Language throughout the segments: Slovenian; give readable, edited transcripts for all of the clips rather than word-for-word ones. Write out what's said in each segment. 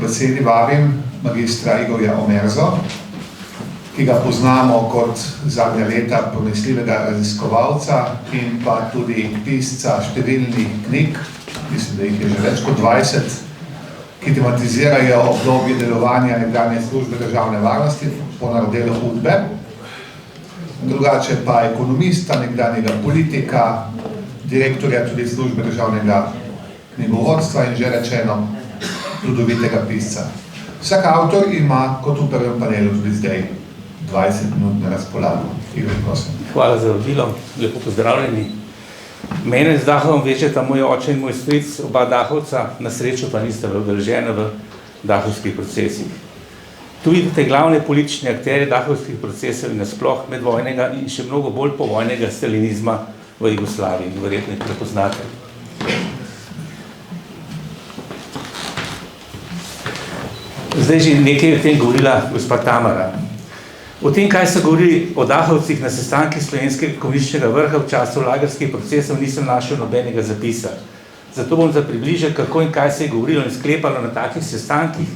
besedi vabim magistra Igorja Omerzo, ki ga poznamo kot zadnja leta pronicljivega raziskovalca in pa tudi pisca številnih knjig, mislim, da jih je že več kot 20, ki tematizirajo obdobje delovanja nekdanje službe državne varnosti po narodelu UDBE. Drugače pa ekonomista, nekdanjega politika, direktorja tudi službe državnega knjigovodstva in že rečeno trudovitega pisca. Vsak avtor ima kot v prvem panelu tudi zdaj 20 minut na razpolago. Igor, prosim. Hvala za vabilo, lepo pozdravljeni. Mene z Dahovom večeta moj oče in moj stric, oba Dahovca, na srečo pa nista udeležena v dahovskih procesih. Tu vidite glavne politične akterje dahovskih procesov in nasploh medvojnega in še mnogo bolj povojnega stalinizma v Jugoslaviji, verjetno jih prepoznate. Zdaj že nekaj o tem govorila gospa Tamara. O tem, kaj so govorili o Dahovcih na sestankih slovenskega komunističnega vrha v času lagerskih procesov, nisem našel nobenega zapisa. Zato bom za približek, kako in kaj se je govorilo in sklepalo na takih sestankih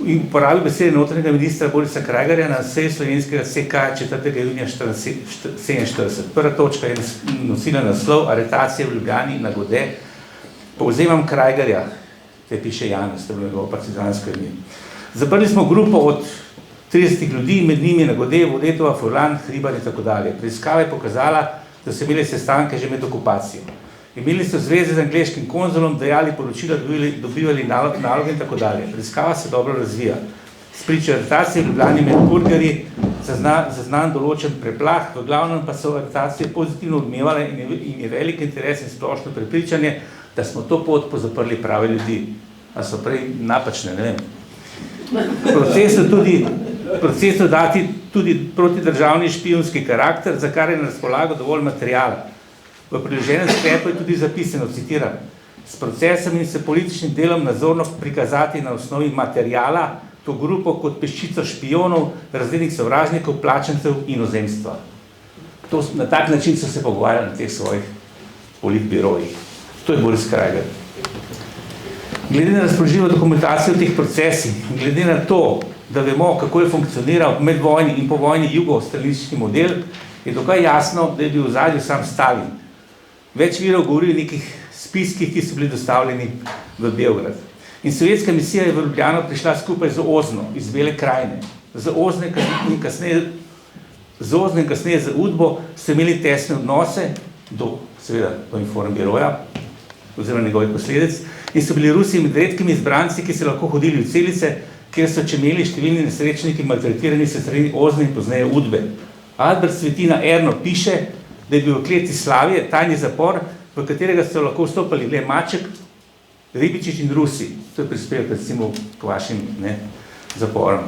in uporabil besede notranjega ministra Borisa Krajgerja na seji slovenskega CK 4. junija 1947. Prva točka je nosila naslov Aretacije v Ljubljani na Gode. Povzemam Krajgerja, te piše Janez, to je njegovo partizansko ime. Zaprli smo grupo od 30 ljudi, med njimi na Gode, Vodetova, Furlan, Hribar in tako dalje. Preiskava je pokazala, da so imeli sestanke že med okupacijo. Imeli so zveze z angleškim konzulom, dajali poročila, dobivali naloge in tako dalje. Preiskava se dobro razvija. Spričo aretacije v Ljubljani med burgerji zaznan določen preplah, v glavnem pa so aretacije pozitivno odmevale in je velik interes in splošno prepričanje, da smo to pot pozaprli prave ljudi. A so prej napačne, ne vem. Procesu dati tudi protidržavni špijunski karakter, za kar je na razpolago dovolj materijala. V priloženem sklepu je tudi zapisano, citiram, s procesom in s političnim delom nazorno prikazati na osnovi materijala to grupo kot peščico špijonov, razrednih sovražnikov, plačancev in ozemstva. Na tak način so se pogovarjali na teh svojih politbirojih. To je Boris Krajger. Glede na razpoložljivo dokumentacijo v teh procesih, glede na to, da vemo, kako je funkcioniral medvojni in povojni jugo-stalinistični model, je dokaj jasno, da je bil v ozadju sam Stalin. Več virov govori o nekih spiskih, ki so bili dostavljeni v Beograd. In sovjetska misija je v Ljubljano prišla skupaj z Ozno, iz Bele krajine. Z Ozno in kasneje z UDBO so imeli tesne odnose do, seveda, do Informbiroja, oziroma njegovih posledic, in so bili Rusi med redkimi izbranci, ki so lahko hodili v celice, kjer so čemeli številni nesrečniki maltretirani se strani Ozne in pozneje UDBE. Albert Svetina Erno piše, da je bil v kleti Slavije tajni zapor, v katerega so lahko vstopali le Maček, Ribičič in Rusi. To je prispevek recimo k vašim zaporom.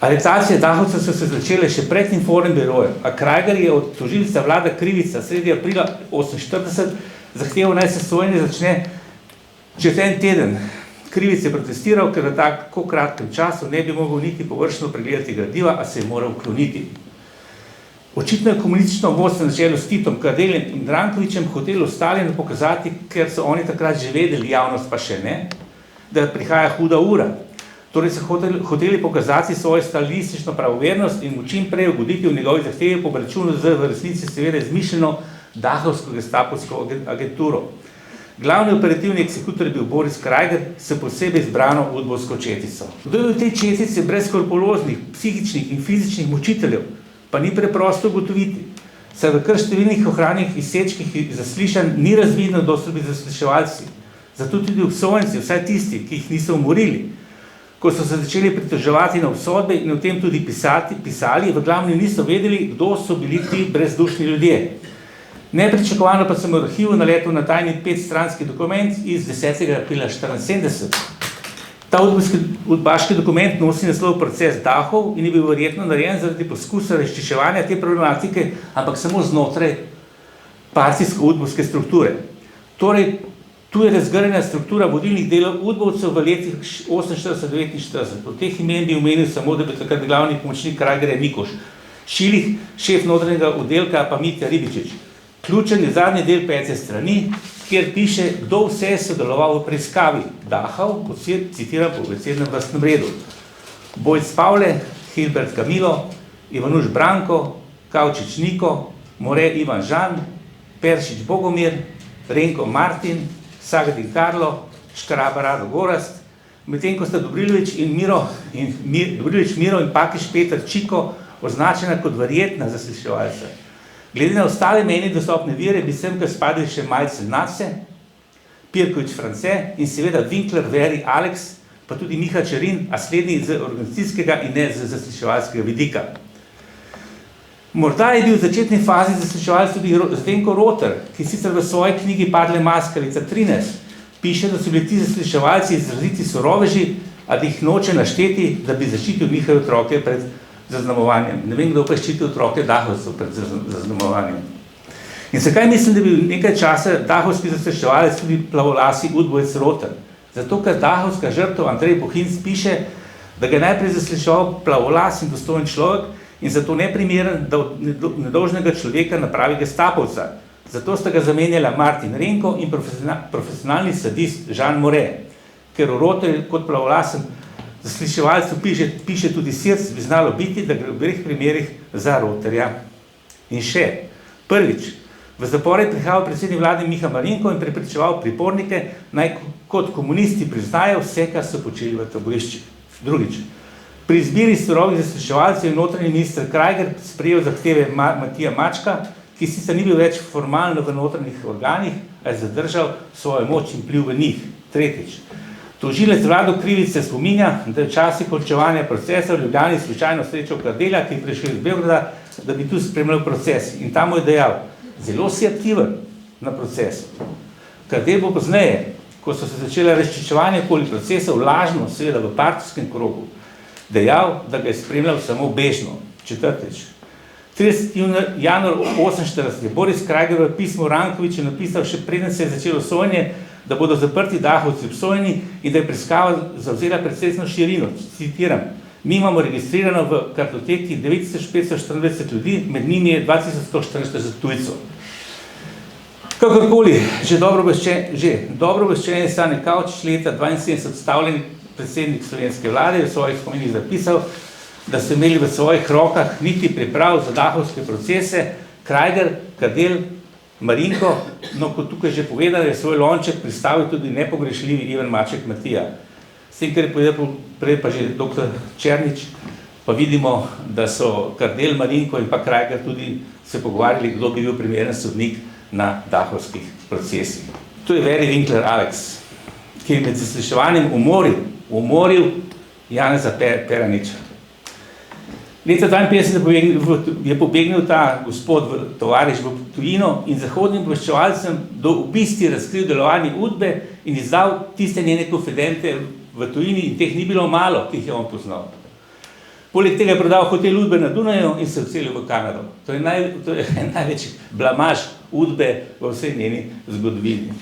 Aretacije Dahovcev so se začele še pred Informbirojem, a Krajger je od tožilca Vlada Krivica sredi aprila 1948 zahteval, naj se sojenje začne čez en teden. Krivic je protestiral, ker v tako kratkem času ne bi mogel niti površno pregledati gradiva, a se je moral ukloniti. Očitno je komunistično vodstvo na čelu s Titom, Kardeljem in Drankovićem hotelo Stalinu pokazati, ker so oni takrat že vedeli, javnost pa še ne, da prihaja huda ura. Torej so hoteli pokazati svojo stalinistično pravovernost in mu čim prej ugoditi v njegovi zahtevi po obračunu z v resnici seveda izmišljeno dahovsko gestapovsko agenturo. Glavni operativni eksekutor je bil Boris Krajger s posebej izbrano udbovsko četico. Kdo je v tej četici brez skrupuloznih, psihičnih in fizičnih mučiteljev, pa ni preprosto ugotoviti. Saj v kar številnih ohranjenih izsečkih zaslišanj ni razvidno, kdo so bili zasliševalci. Zato tudi obsojenci, vsaj tisti, ki jih niso umorili, ko so se začeli pritoževati na obsodbe in o tem tudi pisali, v glavni niso vedeli, kdo so bili ti brezdušni ljudje. Nepričakovano pa sem v arhivu naletel na tajni 5-stranski dokument iz 10. aprila 1974. Ta udbaški dokument nosi naslov Proces Dahov in je bil verjetno narejen zaradi poskusa razčiščevanja te problematike, ampak samo znotraj partijsko-udbovske strukture. Torej, tu je razgrnjena struktura vodilnih delov udbovcev v letih 1948-1949. Od teh imen bi omenil samo, da bi takrat glavni pomočnik Krajgerja Mikoš, Šilih, šef notranjega oddelka pa Mitja Ribičič. Ključen je zadnji del 5. strani, kjer piše, kdo vse je sodeloval v preiskavi Dachau, citiram po abecednem vrstnem redu. Bojc Pavle, Hilbert Kamilo, Ivanuš Branko, Kavčič Niko, More Ivan Žan, Peršič Bogomir, Renko Martin, Sagdin Karlo, Škraba Rado Gorast, medtem ko sta Dobrilović Miro in Pakiš Peter Čiko označena kot verjetna zasliševalca. Glede na ostale meni dostopne vire bi semkaj spadali še Majcel Nace, Pirkovič France in seveda Winkler Veri Alex, pa tudi Miha Čerin, a slednji z organizacijskega in ne z zasliševalskega vidika. Morda je bil v začetni fazi zasliševalec tudi Zdenko Roter, ki sicer v svoji knjigi Padle maskalica 13 piše, da so bili ti zasliševalci izraziti soroveži, a da jih noče našteti, da bi zaščitil njihove otroke pred zaznamovanjem. Ne vem, kdo pa ščiti otroke Dachovcev pred zaznamovanjem. In zakaj mislim, da je bil nekaj časa Dachovski zasliševalec tudi plavolasi udbojec Roter? Zato, ker Dachovska žrtev Andrej Bohinc piše, da ga je najprej zasliševal plavolas in dostojen človek in zato neprimeren, da od nedolžnega človeka napravi gestapovca. Zato sta ga zamenjala Martin Renko in profesionalni sadist Žan More, ker v Roter kot plavolasen zasliševalcu piše tudi Sirc, bi znalo biti, da gre v obeh primerih za Roterja. In še, prvič, v zapor je prihajal predsednik vlade Miha Marinko in prepričeval pripornike, naj kot komunisti priznajo vse, kar so počeli v taboriščih. Drugič, pri izbiri surovih zasliševalcev je notranji minister Krajger sprejel zahteve Matija Mačka, ki sicer ni bil več formalno v notranjih organih, a je zadržal svojo moč in vpliv v njih. Tretjič, tožilec Vlado Krivic se spominja, da je v času končevanja procesa v Ljubljani slučajno srečal Kardelja, ki je prišel iz Beograda, da bi tu spremljal proces. In tam mu je dejal, zelo si aktiven na procesu. Kardel bo pozneje, ko so se začele razčiščevanje okoli procesov, lažno, seveda v partijskem krogu, dejal, da ga je spremljal samo bežno. Četrtič, 30. januar 1948 je Boris Krajger v pismu Rankoviću napisal, še preden se je začelo sojenje, da bodo zaprti Dachovci obsojeni in da je preiskava zavzela precejšnjo širino. Citiram, mi imamo registrirano v kartoteki 9524 ljudi, med njimi je 2140 tujcev. Kakorkoli, že dobro obveščen je Stane Kavčič leta 72 odstavljeni predsednik slovenske vlade, v svojih spominih zapisal, da so imeli v svojih rokah niti priprav za Dachovske procese, Krajger, Kardel, Marinko, no kot tukaj že povedal, je svoj lonček pristavil tudi nepogrešljivi Ivan Maček Matija. S tem, kar je povedal prej pa že dr. Černič, pa vidimo, da so Kardel, Marinko in pa Krajger tudi se pogovarjali, kdo bi bil primeren sodnik na Dachovskih procesih. To je Veri Winkler Alex, ki je med zasliševanjem umoril Janeza Peraniča. Leta 1952 je pobegnil ta gospod tovariš v tujino in zahodnim obveščevalcem do obisti razkril delovanje Udbe in izdal tiste njene konfidente v tujini in teh ni bilo malo, ki jih je on poznal. Poleg tega je prodal hotel Udbe na Dunaju in se odselil v Kanado. To je največji blamaž Udbe v vsej njeni zgodovini.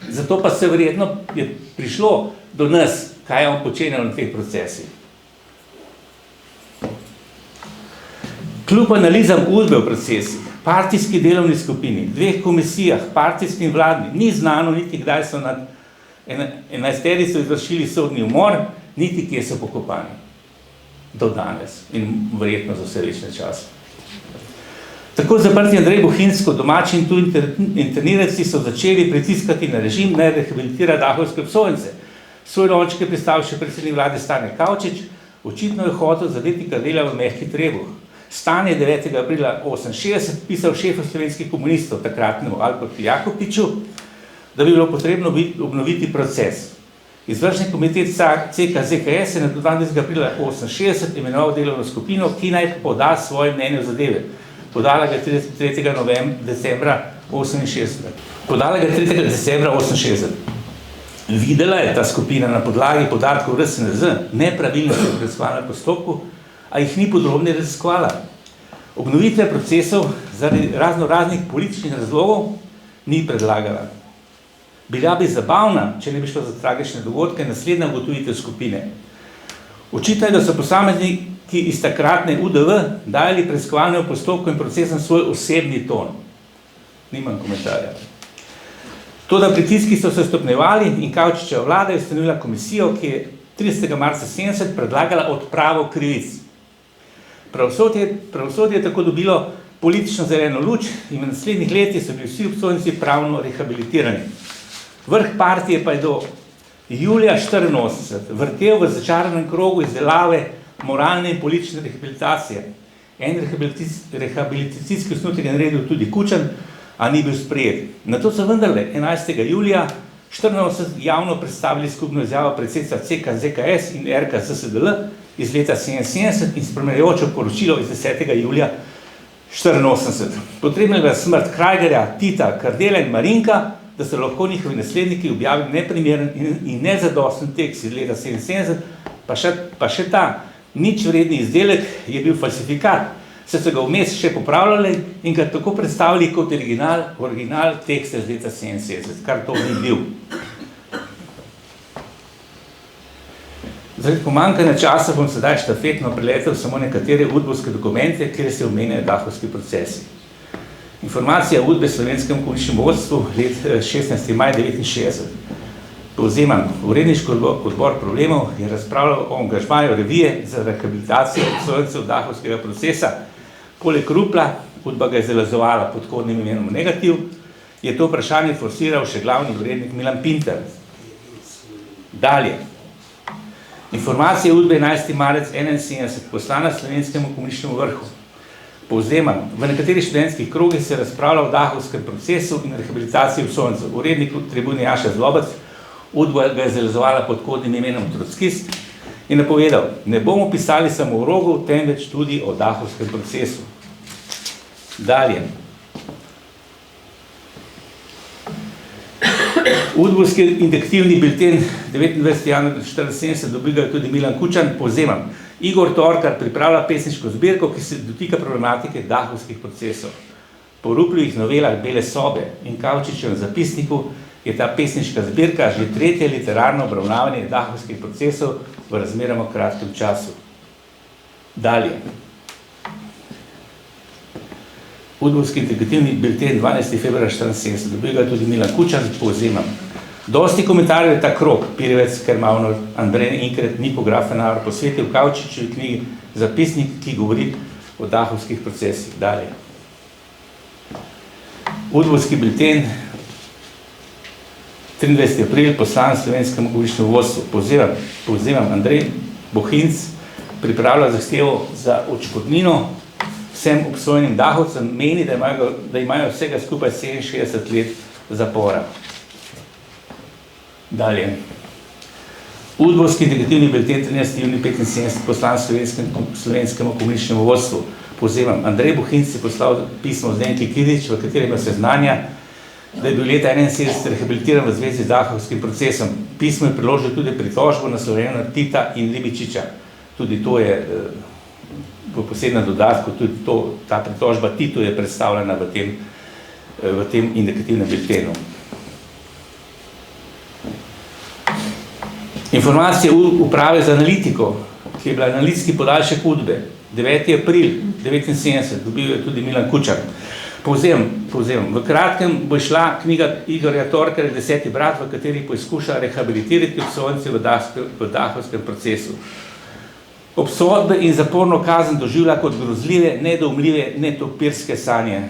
Zato pa se verjetno je prišlo do nas, kaj je on počenjal na teh procesih. Kljub analizam Udbe v procesih, partijski delovni skupini, dveh komisijah, partijski in vladni, ni znano niti kdaj so nad 11 izvršili sodni umor, niti kje so pokopani. Do danes in verjetno za vse večne čase. Tako zaprti Andrej Bohinc kot domači in tuji internirci so začeli pritiskati na režim, naj rehabilitira Dachovske obsojence. Svoj lonček je pristavil še predsednik vlade Stane Kavčič, očitno je hotel zadeti Kardelja v mehki trebuh. Stane 9. aprila 1968 pisal šefu slovenskih komunistov, takratnemu Albertu Jakopiču, da bi bilo potrebno obnoviti proces. Izvršni komitet CK-ZKS je na 12. aprila 1968 imenoval delovno skupino, ki naj poda svoje mnenje o zadeve. Podala ga 3. decembra 1968. Videla je ta skupina na podlagi podatkov RSNZ nepravilnosti v preiskovalnem postopku, a jih ni podrobno raziskovala. Obnovitve procesov zaradi raznih političnih razlogov ni predlagala. Bila bi zabavna, če ne bi šlo za tragične dogodke, naslednja ugotovitev skupine. Očitno je, da so posamezniki iz takratne UDV dajali preiskovalnemu postopku in procesom svoj osebni ton. Nimam komentarja. Toda pritiski so se stopnjevali in Kavčičeva vlada je ustanovila komisijo, ki je 30. marca 70 predlagala odpravo krivic. Pravosodje je tako dobilo politično zeleno luč in v naslednjih letih so bili vsi obsojenci pravno rehabilitirani. Vrh partije pa je do julija 84 vrtel v začaranem krogu izdelave moralne in politične rehabilitacije. En rehabilitacijski osnutek je naredil tudi Kučan, a ni bil sprejet. Nato so vendarle 11. julija 84 javno predstavili skupno izjavo predsedstva CK ZKS in RK ZSDL iz leta 77 in spremljajoče poročilo iz 10. julija 84. Potrebna je bila smrt Krajgerja, Tita, Kardela in Marinka, da so lahko njihovi nasledniki objavili neprimeren in nezadosten tekst iz leta 77, pa še ta ničvredni izdelek je bil falsifikat, saj so ga vmes še popravljali in ga tako predstavili kot original teksta iz leta 77, kar to ni bil. Zaradi pomanjkanja časa bom sedaj štafetno preletel samo nekatere udbovske dokumente, kjer se omenjajo dahovski procesi. Informacija o udbe slovenskem komunističnem vodstvu let 16. maj 69. Povzemam, uredniški odbor problemov je razpravljal o angažmaju revije za rehabilitacijo obsojencev dahovskega procesa. Poleg Rupla, udba ga je zalazovala pod kodnim imenom Negativ, je to vprašanje forsiral še glavni urednik Milan Pinter. Dalje. Informacija udbe 11. marec 71 poslana slovenskemu komunističnemu vrhu. Povzemam, v nekaterih študentskih krogih se razpravlja o dahovskem procesu in rehabilitaciji obsojencev. Urednik tribune Jaša Zlobec, udba ga je zalazovala pod kodnim imenom Trockist, je napovedal, ne bomo pisali samo o rogu, temveč tudi o dahovskem procesu. Dalje. Udbovski induktivni bilten 29. januar 1974 dobil ga tudi Milan Kučan, povzemam. Igor Torkar pripravlja pesniško zbirko, ki se dotika problematike dahovskih procesov. Po Rupljevih novelah Bele sobe in Kavčičevem zapisniku je ta pesniška zbirka že tretje literarno obravnavanje dahovskih procesov v razmeroma kratkem času. Dalje. Udbovski induktivni bilten 12. februar 1974 dobil ga tudi Milan Kučan, povzemam. Dosti komentarjev je ta krog, Pirjevec, Kermavnor, Andrej Inkret, Niko Grafenar, posvetil Kavčičevi knjigi zapisnik, ki govori o dahovskih procesih. Dalje. Udbovski bilten 23. april poslan slovenskemu komunističnemu vodstvu. Povzemam, Andrej Bohinc pripravlja zahtevo za odškodnino vsem obsojenim dahovcem, meni, da imajo vsega skupaj 67 let zapora. Dalje. Udbovski induktivni bilten 13. juni 75 poslan slovenskemu komunističnemu vodstvu. Povzemam, Andrej Bohinc je poslal pismo Zdenki Kidič, v katerem seznanja, da je bil leta 71 rehabilitiran v zvezi z dahovskim procesom. Pismo je priložil tudi pritožbo naslovljeno na Tita in Libičiča. Tudi to je v posebnem dodatku, tudi ta pritožba Titu je predstavljena v tem induktivnem biltenu. Informacija uprave za analitiko, ki je bila analitski podaljšek udbe, 9. april 1979, dobil je tudi Milan Kučan. Povzemam. V kratkem bo šla knjiga Igorja Torkarja 10. brat, v kateri poizkuša rehabilitirati obsojence v dahovskem procesu. Obsodbe in zaporno kazen doživlja kot grozljive, nedoumljive, netopirske sanje.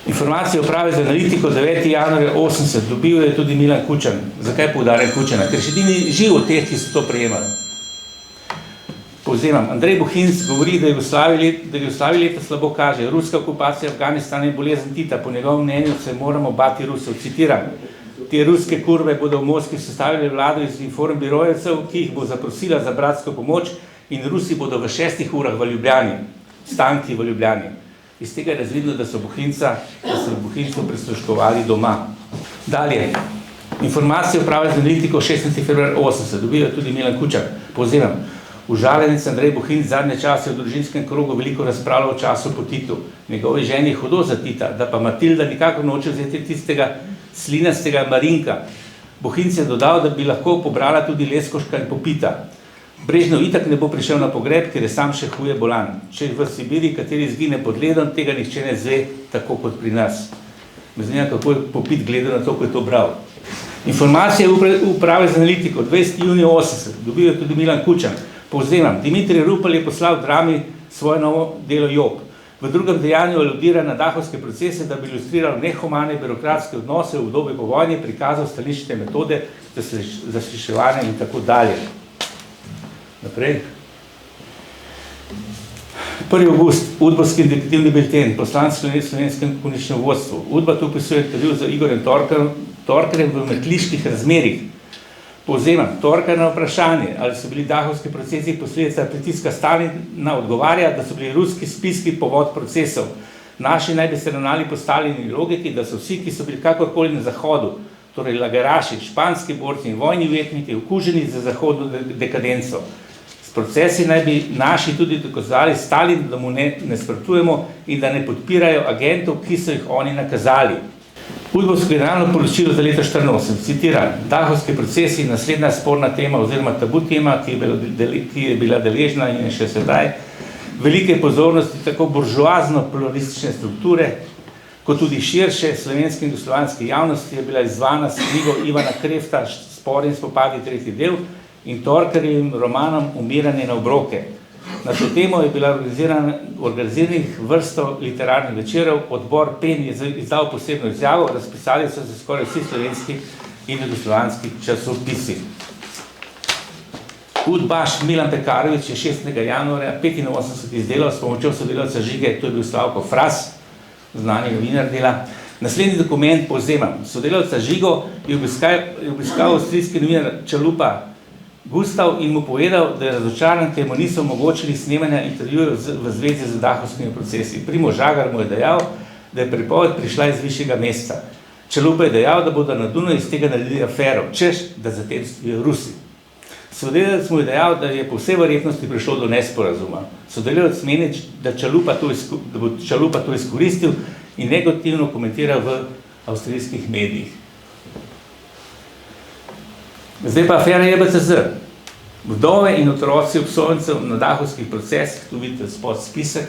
Informacije uprave za analitiko 9. januarja 80 dobil je tudi Milan Kučan. Zakaj poudarjam Kučana? Ker še ni živ od teh, ki so to prejemali. Povzemam. Andrej Bohinc govori, da Jugoslaviji leta slabo kaže. Ruska okupacija Afganistana je bolezen Tita. Po njegovem mnenju se moramo bati Rusov. Citiram. Te ruske kurve bodo v Moskvi sestavili vlado iz informbirojevcev, ki jih bo zaprosila za bratsko pomoč, in Rusi bodo v 6 urah v Ljubljani, stanki v Ljubljani. Iz tega je razvidno, da so Bohincu prisluškovali doma. Dalje. Informacije uprave za analitiko 16. februar 80 dobijo tudi Milan Kučan. Povzemam. Užaljenec Andrej Bohinc zadnje čase v družinskem krogu veliko razpravljal o času po Titu. Njegovi ženi je hudo za Tita, da pa Matilda nikakor noče vzeti tistega slinastega Marinka. Bohinc je dodal, da bi lahko pobrala tudi Leskoška in Popita. Brežnjev itak ne bo prišel na pogreb, ker je sam še huje bolan. Če v Sibiri, kateri izgine pod ledom, tega nihče ne zve tako kot pri nas. Me zanima, kako je Popit gledal na to, ko je to bral. Informacije uprave za analitiko 20. junija 80, dobil je tudi Milan Kučan. Povzemam, Dimitrij Rupel je poslal v drami svoje novo delo Job. V drugem dejanju aludira na dahovske procese, da bi ilustriral nehumane birokratske odnose v obdobju po vojni, prikazal stališčne metode za zasliševanje in tako dalje. Naprej. 1. august, Udbovski indikativni bilten, poslan slovenskem komunističnem vodstvu. Udba tu opisuje intervju z Igorjem Torkarjem v metliških razmerih. Povzemam, Torkar na vprašanje, ali so bili dahovski procesi posledica pritiska Stalina, odgovarja, da so bili ruski spiski povod procesov. Naši naj bi se ravnali po Stalinini logiki, da so vsi, ki so bili kakorkoli na zahodu, torej lageraši, španski borci in vojni ujetniki, okuženi za zahodno dekadenco. Procesi naj bi naši tudi dokazali Stalin, da mu ne nasprotujemo in da ne podpirajo agentov, ki so jih oni nakazali. Udbovsko generalno poročilo za leto 1984, citiram, dahovski procesi, naslednja sporna tema oziroma tabu tema, ki je bila deležna in še sedaj, velike pozornosti tako buržoazno pluralistične strukture, kot tudi širše slovenske in jugoslovanske javnosti je bila izzvana s knjigo Ivana Krefta Spor in spopadi, 3. del, in Torkarjevim romanom Umiranje na obroke. Na to temo je bila organiziranih vrsto literarnih večerov, odbor PEN je izdal posebno izjavo, razpisali so se skoraj vsi slovenski in jugoslovanski časopisi. Udbaš Milan Pekarovič je 6. januarja 1985 izdelal s pomočjo sodelavca Žige, to je bil Slavko Fras, znani novinar dela. Naslednji dokument povzemam. Sodelavca Žigo je obiskal avstrijski novinar Čalupa Gustav in mu povedal, da je razočaran, ker mu niso omogočili snemanja intervjujev v zvezi z dahovskimi procesi. Primož Žagar mu je dejal, da je pripoved prišla iz višjega mesta. Čalupa je dejal, da bodo na Dunaju iz tega naredili afero, češ, da zatem stojijo Rusi. Sodelavec mu je dejal, da je po vsej verjetnosti prišlo do nesporazuma. Sodelavec meni, da bo Čalupa to izkoristil in negativno komentiral v avstrijskih medijih. Zdaj pa afera JBCZ. Vdove in otroci obsojencev na dahovskih procesih, tu vidite spod spisek.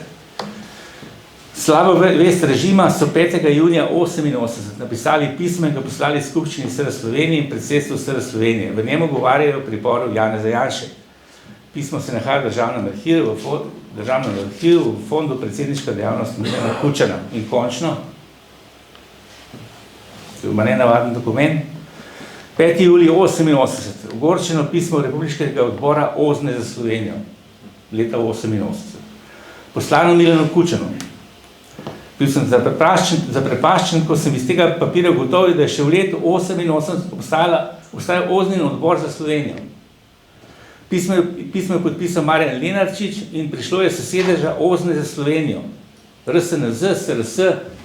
Slabo vest režima so 5. junija 1988 napisali pismo in ga poslali skupščini SR Slovenije in predsedstvu SR Slovenije. V njemu govarjajo o priporu Janeza Janše. Pismo se nahaja v državnem arhivu v fondu predsedniška dejavnost Milana Kučana. In končno, to je nenavaden dokument, 5. julij 1988, ogorčeno pismo Republiškega odbora OZNE za Slovenijo, leta 1988. Poslano Milanu Kučanu. Bil sem zaprepaščen, ko sem iz tega papirja ugotovil, da je še v letu 1988 obstajal OZNIn odbor za Slovenijo. Pismo je podpisal Marjan Lenarčič in prišlo je s sedeža OZNE za Slovenijo. RSNZ, SRS,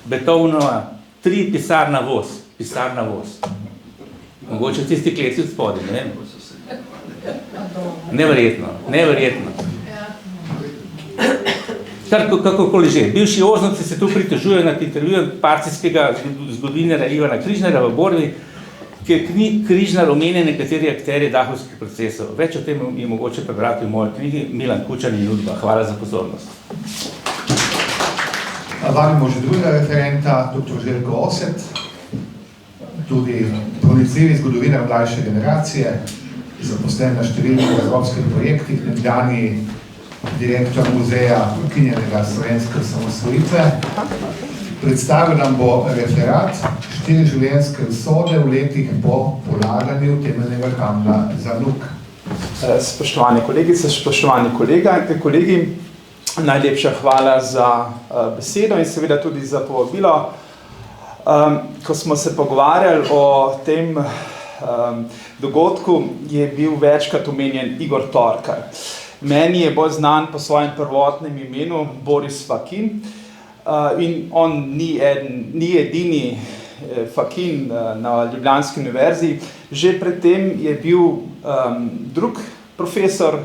Betovnova, 3, pisarna Voz. Mogoče tisti kleci od spodaj, ne vem. Neverjetno. Kakorkoli že. Bivši oznovci se tu pritožujejo nad intervjujem partijskega zgodovinarja Ivana Križnarja v borbi, ki je Križnar omenja nekateri akterji dahovskih procesov. Več o tem je mogoče prebrati v moji knjigi Milan Kučan in Udba. Hvala za pozornost. Vabimo že drugega referenta, dr. Željko Oset, tudi pronicljivi zgodovinar mlajše generacije, zaposlen na številnih evropskih projektih, nekdanji direktor muzeja ukinjenega slovenske osamosvojitve. Predstavil nam bo referat 4 življenjske usode v letih po polaganju temeljnega kamna za NUK. Spoštovane kolegice, spoštovani kolegi, najlepša hvala za besedo in seveda tudi za povabilo. Ko smo se pogovarjali o tem dogodku, je bil večkrat omenjen Igor Torkar. Meni je bolj znan po svojem prvotnem imenu Boris Fakin in on ni edini Fakin na Ljubljanski univerzi. Že predtem je bil drug profesor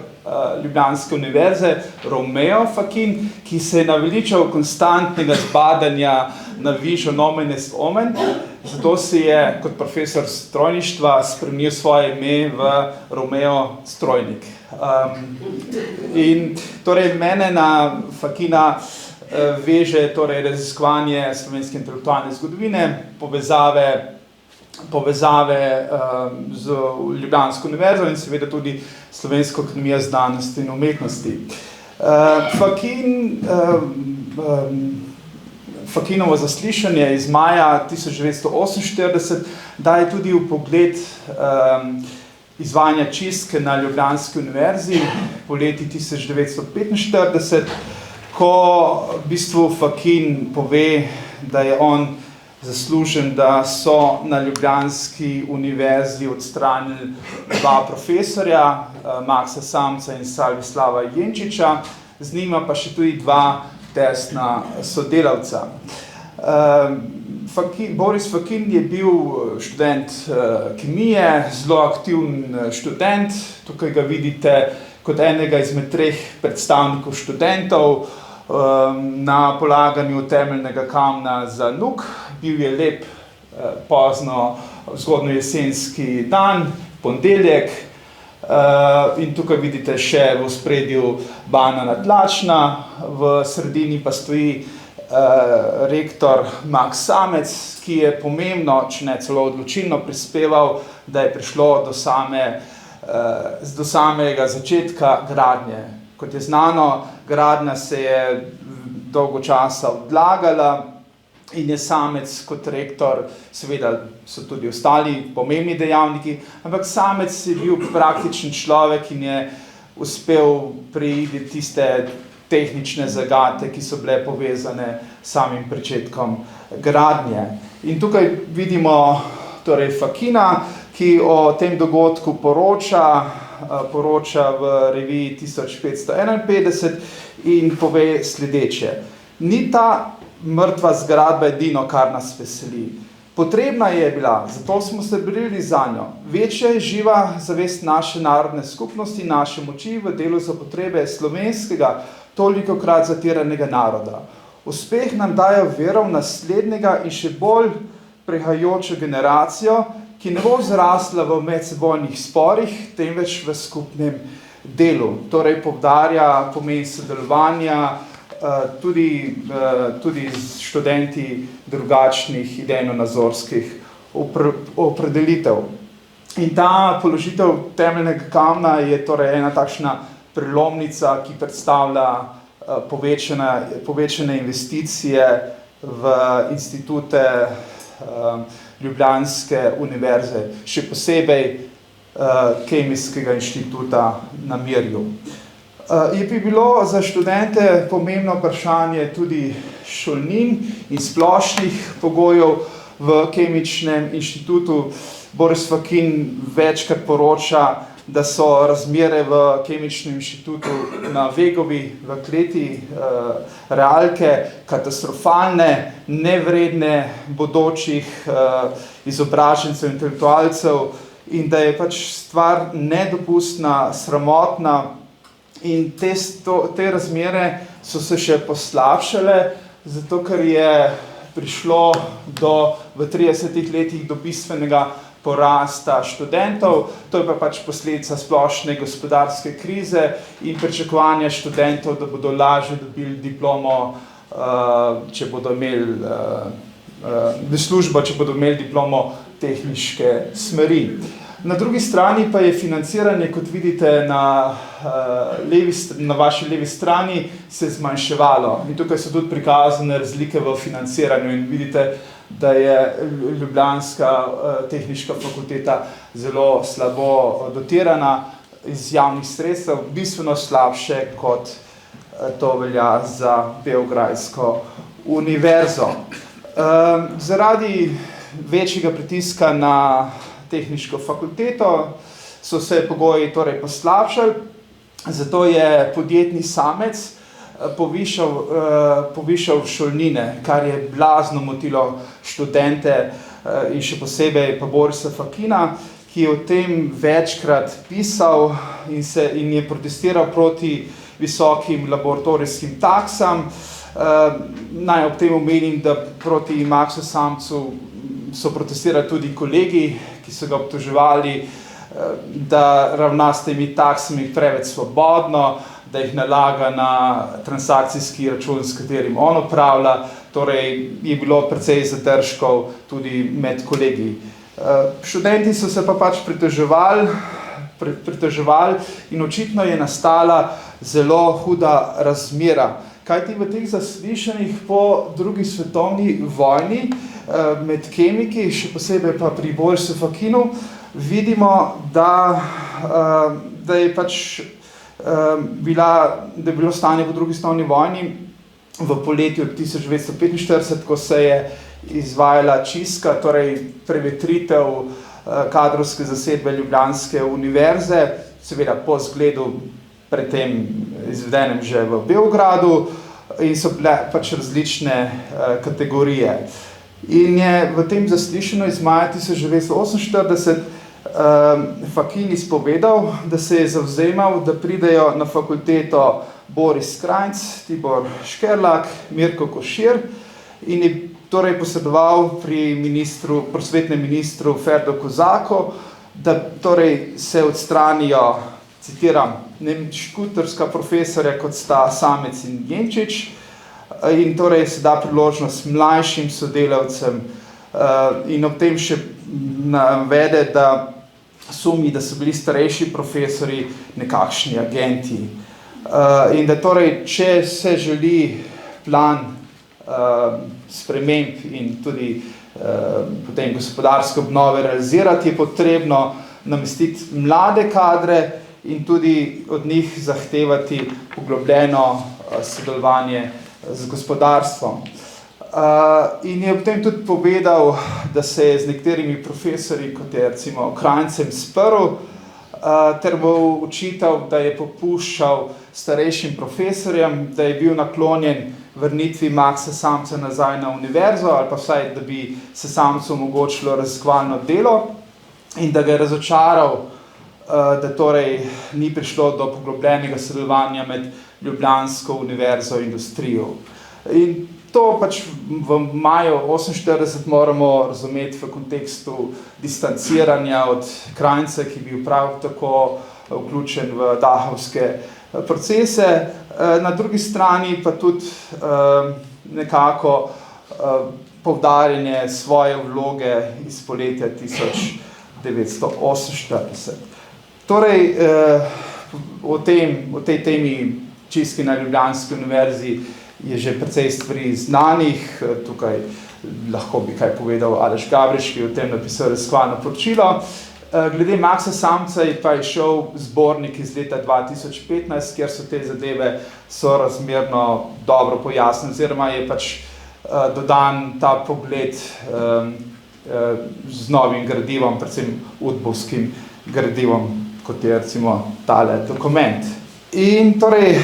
Ljubljanske univerze, Romeo Fakin, ki se je naveličal konstantnega zbadanja na višo nomen est omen, zato si je kot profesor strojništva spremenil svoje ime v Romeo Strojnik. In torej mene na Fakina veže torej raziskovanje slovenske intelektualne zgodovine, povezave povezave z Ljubljansko univerzo in seveda tudi Slovensko akademijo znanosti in umetnosti. Fakinovo zaslišanje iz maja 1948 daje tudi vpogled izvajanja čistke na Ljubljanski univerzi po leti 1945, ko v bistvu Fakin pove, da je on zaslužen, da so na Ljubljanski univerzi odstranili dva profesorja, Maksa Samca in Salvislava Jenčiča, z njima pa še tudi dva tesna sodelavca. Boris Fakin je bil študent kemije, zelo aktiven študent. Tukaj ga vidite kot enega izmed 3 predstavnikov študentov na polaganju temeljnega kamna za NUK. Bil je lep zgodnjo jesenski dan, ponedeljek, in tukaj vidite še v ospredju Bana Natlačna, v sredini pa stoji rektor Maks Samec, ki je pomembno, če ne celo odločilno prispeval, da je prišlo do samega začetka gradnje. Kot je znano, gradnja se je dolgo časa odlagala in je Samec kot rektor, seveda so tudi ostali pomembni dejavniki, ampak Samec je bil praktičen človek in je uspel preiti tiste tehnične zagate, ki so bile povezane s samim pričetkom gradnje. In tukaj vidimo torej Fakina, ki o tem dogodku poroča v reviji 1551 in pove sledeče. Ni ta mrtva zgradba edino, kar nas veseli. Potrebna je bila, zato smo se borili zanjo. Večja je živa zavest naše narodne skupnosti, naše moči v delu za potrebe slovenskega, tolikokrat zatiranega naroda. Uspeh nam daje vero v naslednjega in še bolj prihajajočo generacijo, ki ne bo zrasla v medsebojnih sporih, temveč v skupnem delu. Torej poudarja pomen sodelovanja tudi s študenti drugačnih idejno-nazorskih opredelitev. In ta položitev temeljnega kamna je torej ena takšna prelomnica, ki predstavlja povečane investicije v institute Ljubljanske univerze, še posebej Kemijskega inštituta na Mirju. Je bi bilo za študente pomembno vprašanje tudi šolnin in splošnih pogojev v Kemičnem inštitutu. Boris Fakin večkrat poroča, da so razmere v Kemičnem inštitutu na Vegovi, v kleti Realke, katastrofalne, nevredne bodočih izobražencev, intelektualcev, in da je pač stvar nedopustna, sramotna, in te razmere so se še poslabšale, zato ker je prišlo v 30 letih do bistvenega porasta študentov. To je pa pač posledica splošne gospodarske krize in pričakovanja študentov, da bodo lažje dobili diplomo, če bodo imeli službo, če bodo imeli diplomo tehniške smeri. Na drugi strani pa je financiranje, kot vidite na vaši levi strani, se zmanjševalo. In tukaj so tudi prikazane razlike v financiranju in vidite, da je Ljubljanska tehniška fakulteta zelo slabo dotirana iz javnih sredstev, bistveno slabše, kot to velja za Beograjsko univerzo. Zaradi večjega pritiska na tehniško fakulteto so se pogoji torej poslabšali, zato je podjetni Samec povišal šolnine, kar je blazno motilo študente in še posebej pa Borisa Fakina, ki je o tem večkrat pisal in je protestiral proti visokim laboratorijskim taksam. Naj ob tem omenim, da proti Maksu Samcu so protestirali tudi kolegi, ki so ga obtoževali, da ravna s temi taksami preveč svobodno, da jih nalaga na transakcijski račun, s katerim on upravlja. Torej je bilo precej zadržkov tudi med kolegi. Študenti so se pa pač pritoževali in očitno je nastala zelo huda razmera. Kajti v teh zaslišanjih po drugi svetovni vojni med kemiki, še posebej pa pri Borisu Fakinu, vidimo, da je pač bilo stanje po drugi svetovni vojni v poletju 1945, ko se je izvajala čistka, torej prevetritev kadrovske zasedbe Ljubljanske univerze, seveda po zgledu predtem izvedenem že v Beogradu, in so bile pač različne kategorije. In je v tem zaslišanju iz maja 1948 Fakin izpovedal, da se je zavzemal, da pridejo na fakulteto Boris Krajnc, Tibor Škerlak, Mirko Košir, in je torej posredoval pri prosvetnem ministru Ferdu Kozaku, da torej se odstranijo, citiram, škuterska profesorja, kot sta Samec in Jenčič, in torej se da priložnost mlajšim sodelavcem, in ob tem še navede, da sumi, da so bili starejši profesori nekakšni agenti. In da torej, če se želi plan sprememb in tudi potem gospodarske obnove realizirati, je potrebno namestiti mlade kadre in tudi od njih zahtevati poglobljeno sodelovanje z gospodarstvom. In je potem tudi povedal, da se je z nekaterimi profesorji, kot je recimo Krajncem, sprl, ter bo očital, da je popuščal starejšim profesorjem, da je bil naklonjen vrnitvi Maxa Samca nazaj na univerzo, ali pa vsaj, da bi se Samcu omogočilo raziskovalno delo, in da ga je razočaral, da torej ni prišlo do poglobljenega sodelovanja med Ljubljansko univerzo in industrijo. In to pač v maju 1948 moramo razumeti v kontekstu distanciranja od Krajnca, ki je bil prav tako vključen v dahovske procese, na drugi strani pa tudi nekako poudarjanje svoje vloge iz poletja 1948. Torej, o tej temi čistki na Ljubljanski univerzi je že precej stvari znanih, tukaj lahko bi kaj povedal Aleš Gabriš, ki je o tem napisal raziskovalno poročilo. Glede Maxa Samca pa je šel zbornik iz leta 2015, kjer so te zadeve sorazmerno dobro pojasnjene, oziroma je pač dodan ta pogled z novim gradivom, predvsem udbovskim gradivom, kot je recimo tale dokument. In torej,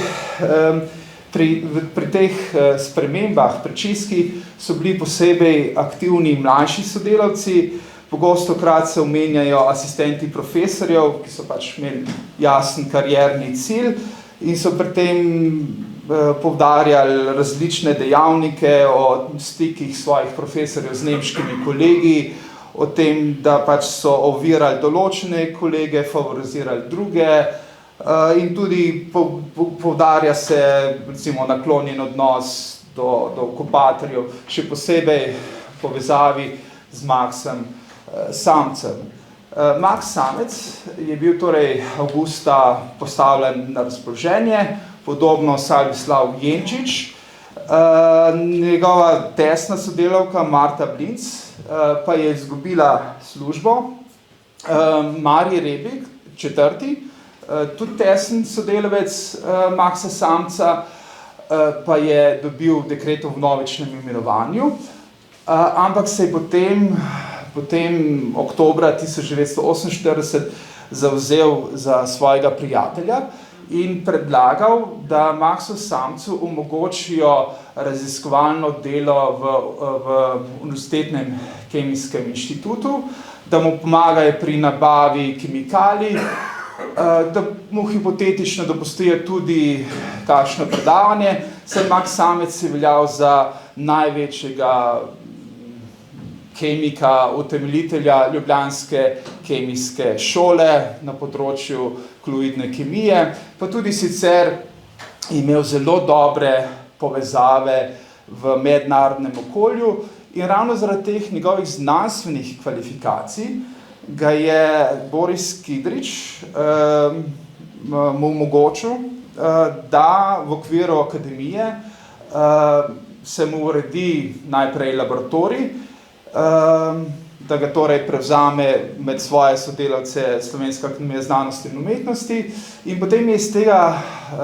pri teh spremembah, pri čistki so bili posebej aktivni mlajši sodelavci, pogostokrat se omenjajo asistenti profesorjev, ki so pač imeli jasen karierni cilj in so pri tem poudarjali različne dejavnike o stikih svojih profesorjev z nemškimi kolegi, o tem, da pač so ovirali določene kolege, favorizirali druge, in tudi poudarja se recimo naklonjen odnos do okupatorjev, še posebej v povezavi z Maxem Samcem. Max Samec je bil torej avgusta postavljen na razpoloženje, podobno Salvislav Jenčič. Njegova tesna sodelavka Marta Blinc pa je izgubila službo. Mari Rebik, četrti, tudi tesen sodelavec Maxa Samca, pa je dobil dekret o vnovičnem imenovanju, ampak se je potem oktobra 1948 zavzel za svojega prijatelja in predlagal, da Maxu Samcu omogočijo raziskovalno delo v Univerzitetnem kemijskem inštitutu, da mu pomagajo pri nabavi kemikalij, da mu hipotetično dopustijo tudi kakšno predavanje, saj Max Samec je veljal za največjega kemika, utemeljitelja ljubljanske kemijske šole na področju kolloidne kemije, pa tudi sicer imel zelo dobre povezave v mednarodnem okolju in ravno zaradi teh njegovih znanstvenih kvalifikacij ga je Boris Kidrič mu omogočil, da v okviru akademije se mu uredi najprej laboratorij, da ga torej prevzame med svoje sodelavce Slovenska akademija znanosti in umetnosti in potem je iz tega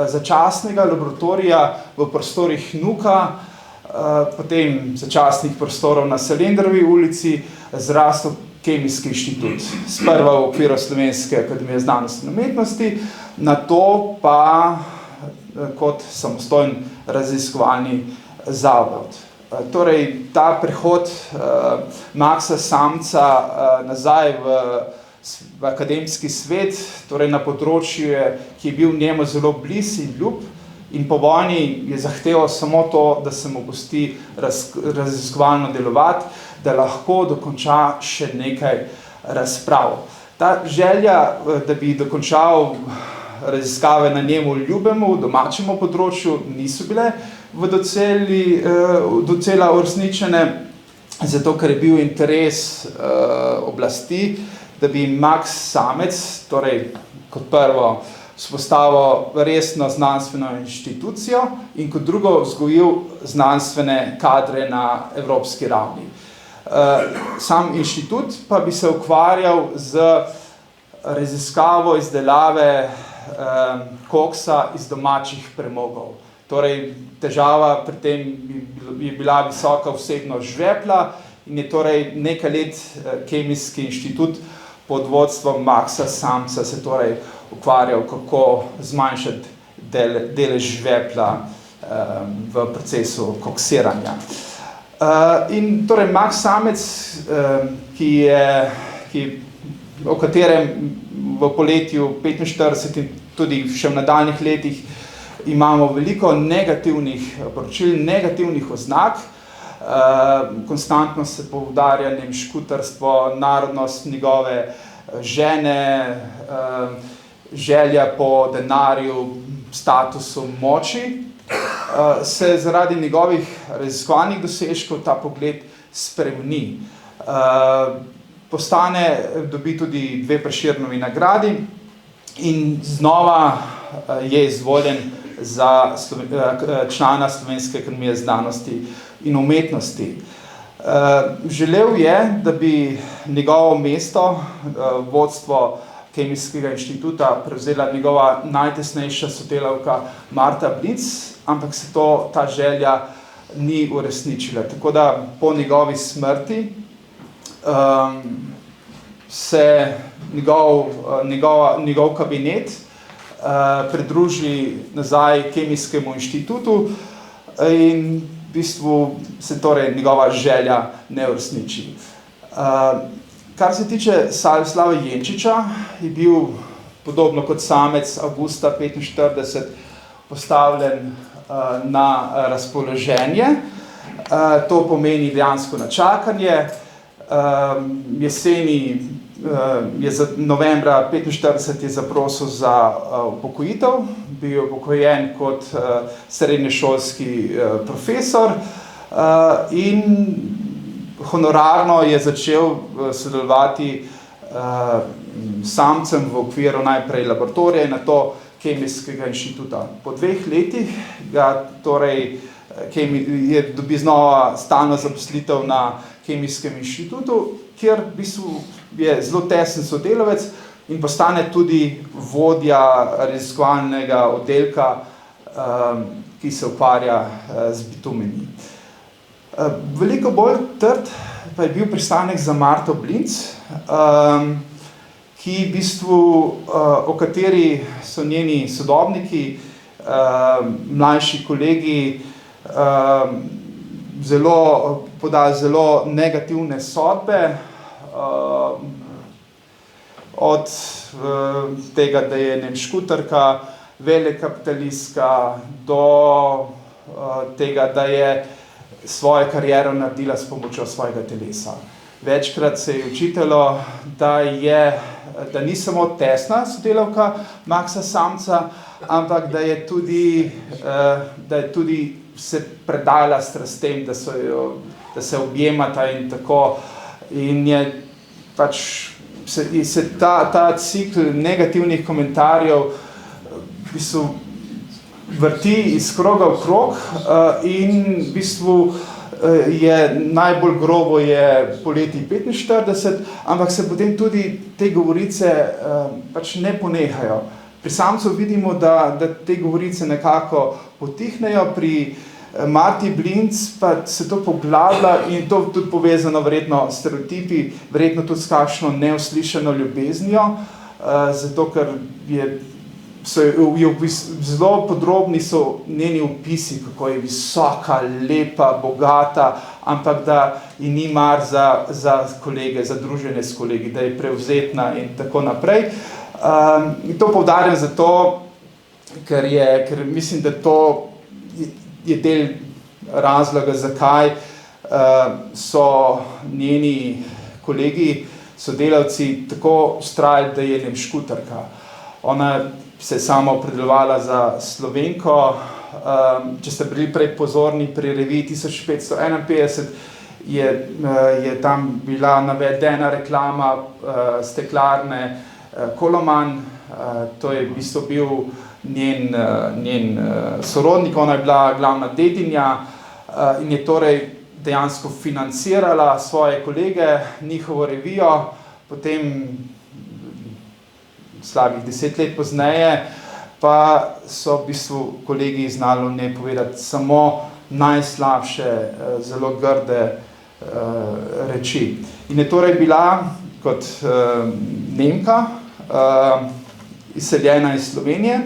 začasnega laboratorija v prostorih NUK-a, potem začasnih prostorov na Selendrovi ulici, zrastel Kemijski inštitut. Sprva v okviru Slovenske akademije znanosti in umetnosti, nato pa kot samostojen raziskovalni zavod. Torej, ta prehod Maxa Samca nazaj v akademski svet, torej na področju, ki je bil njemu zelo bliz in ljub, in po vojni je zahteval samo to, da se mu pusti raziskovalno delovati, da lahko dokonča še nekaj razprav. Ta želja, da bi dokončal raziskave na njemu ljubemu, domačemu področju, niso bile docela uresničene, zato ker je bil interes oblasti, da bi Max Samec, torej kot prvo, vzpostavil resno znanstveno inštitucijo in kot drugo vzgojil znanstvene kadre na evropski ravni. Sam inštitut pa bi se ukvarjal z raziskavo izdelave koksa iz domačih premogov. Torej, težava pri tem je bila visoka vsebnost žvepla in je torej nekaj let Kemijski inštitut pod vodstvom Maxa Samca se torej ukvarjal, kako zmanjšati delež žvepla v procesu koksiranja. In torej Max Samec, o katerem v poletju 45 in tudi še v nadaljnih letih imamo veliko negativnih poročil, negativnih oznak, konstantno se poudarja škutarstvo, narodnost njegove žene, želja po denarju, statusu, moči, se zaradi njegovih raziskovalnih dosežkov ta pogled spremeni. Dobi tudi 2 Prešernovi nagradi in znova je izvoljen za člana Slovenske akademije znanosti in umetnosti. Želel je, da bi njegovo mesto, vodstvo Kemijskega inštituta, prevzela njegova najtesnejša sodelavka Marta Blinc, ampak se ta želja ni uresničila. Tako da po njegovi smrti se njegov kabinet pridruži nazaj Kemijskemu inštitutu in v bistvu se torej njegova želja ne uresniči. Kar se tiče Salslava Jenčiča, je bil podobno kot Samec avgusta 1945 postavljen na razpoloženje. To pomeni dejansko na čakanje. Jeseni, novembra 1945 je zaprosil za upokojitev, bil je upokojen kot srednješolski profesor in honorarno je začel sodelovati Samcem v okviru najprej laboratorija in nato Kemijskega inštituta. Po 2 letih dobi znova stalno zaposlitev na Kemijskem inštitutu, kjer v bistvu je zelo tesen sodelavec in postane tudi vodja raziskovalnega oddelka, ki se ukvarja z bitumeni. Veliko bolj trd pa je bil pristanek za Marto Blinc, ki v bistvu, o kateri so njeni sodobniki, mlajši kolegi, podali zelo negativne sodbe, od tega, da je škutarka, velekapitalistka, do tega, da je svojo kariero naredila s pomočjo svojega telesa. Večkrat se je očitalo, da ni samo tesna sodelavka Maxa Samca, ampak da je tudi se predala strastem, da da se objemata in tako. In je pač se ta cikl negativnih komentarjev v bistvu vrti iz kroga v krog in v bistvu je najbolj grobo je poleti 45, ampak se potem tudi te govorice pač ne ponehajo. Pri samcu vidimo, da te govorice nekako potihnejo, pri Marti Blinc pa se to poglablja in to tudi povezano verjetno stereotipi, verjetno tudi s kakšno neuslišano ljubeznijo, zato ker zelo podrobni so njeni opisi, kako je visoka, lepa, bogata, ampak da ji ni mar za kolege, za druženje s kolegi, da je prevzetna in tako naprej. In to poudarjam zato, ker mislim, da to je del razloga, zakaj so njeni kolegi, sodelavci tako vztrajali, da je nemškutarka. Ona se je sama opredelovala za Slovenko. Če ste bili prej pozorni, pri reviji 1551 je tam bila navedena reklama steklarne Koloman, to je v bistvu bil njen sorodnik, ona je bila glavna dedinja in je torej dejansko financirala svoje kolege, njihovo revijo, potem slabih 10 let pozneje pa so v bistvu kolegi znali ne povedati samo najslabše, zelo grde reči. In je torej bila kot Nemka izseljena iz Slovenije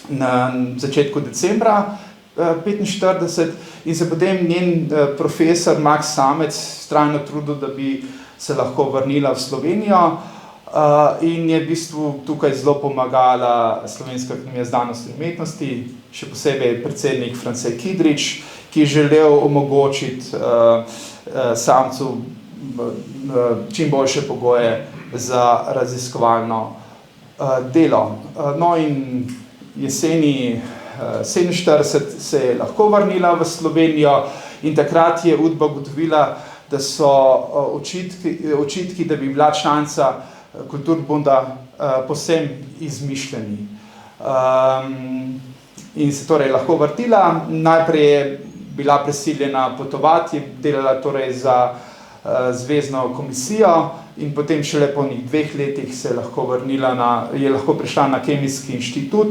na začetku decembra 1945 in se potem njen profesor Max Samec vztrajno trudil, da bi se lahko vrnila v Slovenijo in je v bistvu tukaj zelo pomagala Slovenska akademija znanosti in umetnosti, še posebej predsednik France Kidrič, ki je želel omogočiti samcu čim boljše pogoje za raziskovalno delo. No in jeseni 47 se je lahko vrnila v Slovenijo in takrat je Udba ugotovila, da so očitki, da bi bila članica Kulturbunda povsem izmišljeni. In se torej lahko vrtila. Najprej je bila prisiljena potovati, je delala torej za zvezno komisijo in potem šele po 2 letih se je lahko je lahko prišla na Kemijski inštitut,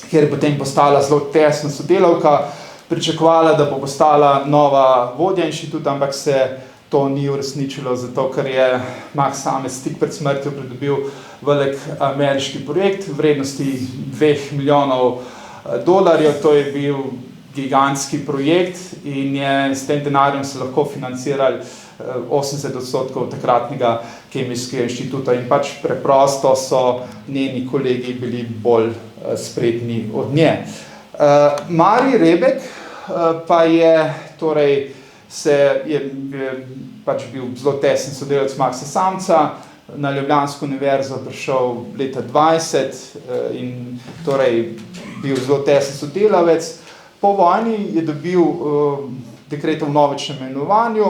kjer je potem postala zelo tesna sodelavka, pričakovala, da bo postala nova vodja inštituta, ampak se to ni uresničilo, zato ker je Max Samec tik pred smrtjo pridobil velik ameriški projekt v vrednosti $2 milijonov. To je bil gigantski projekt in je s tem denarjem se lahko financirali 80% takratnega Kemijskega inštituta in pač preprosto so njeni kolegi bili bolj spretni od nje. Mari Rebek pa je torej pač bil zelo tesen sodelavec Maxa Samca, na Ljubljansko univerzo prišel leta 20 in torej bil zelo tesen sodelavec. Po vojni je dobil dekret o vnovičnem imenovanju,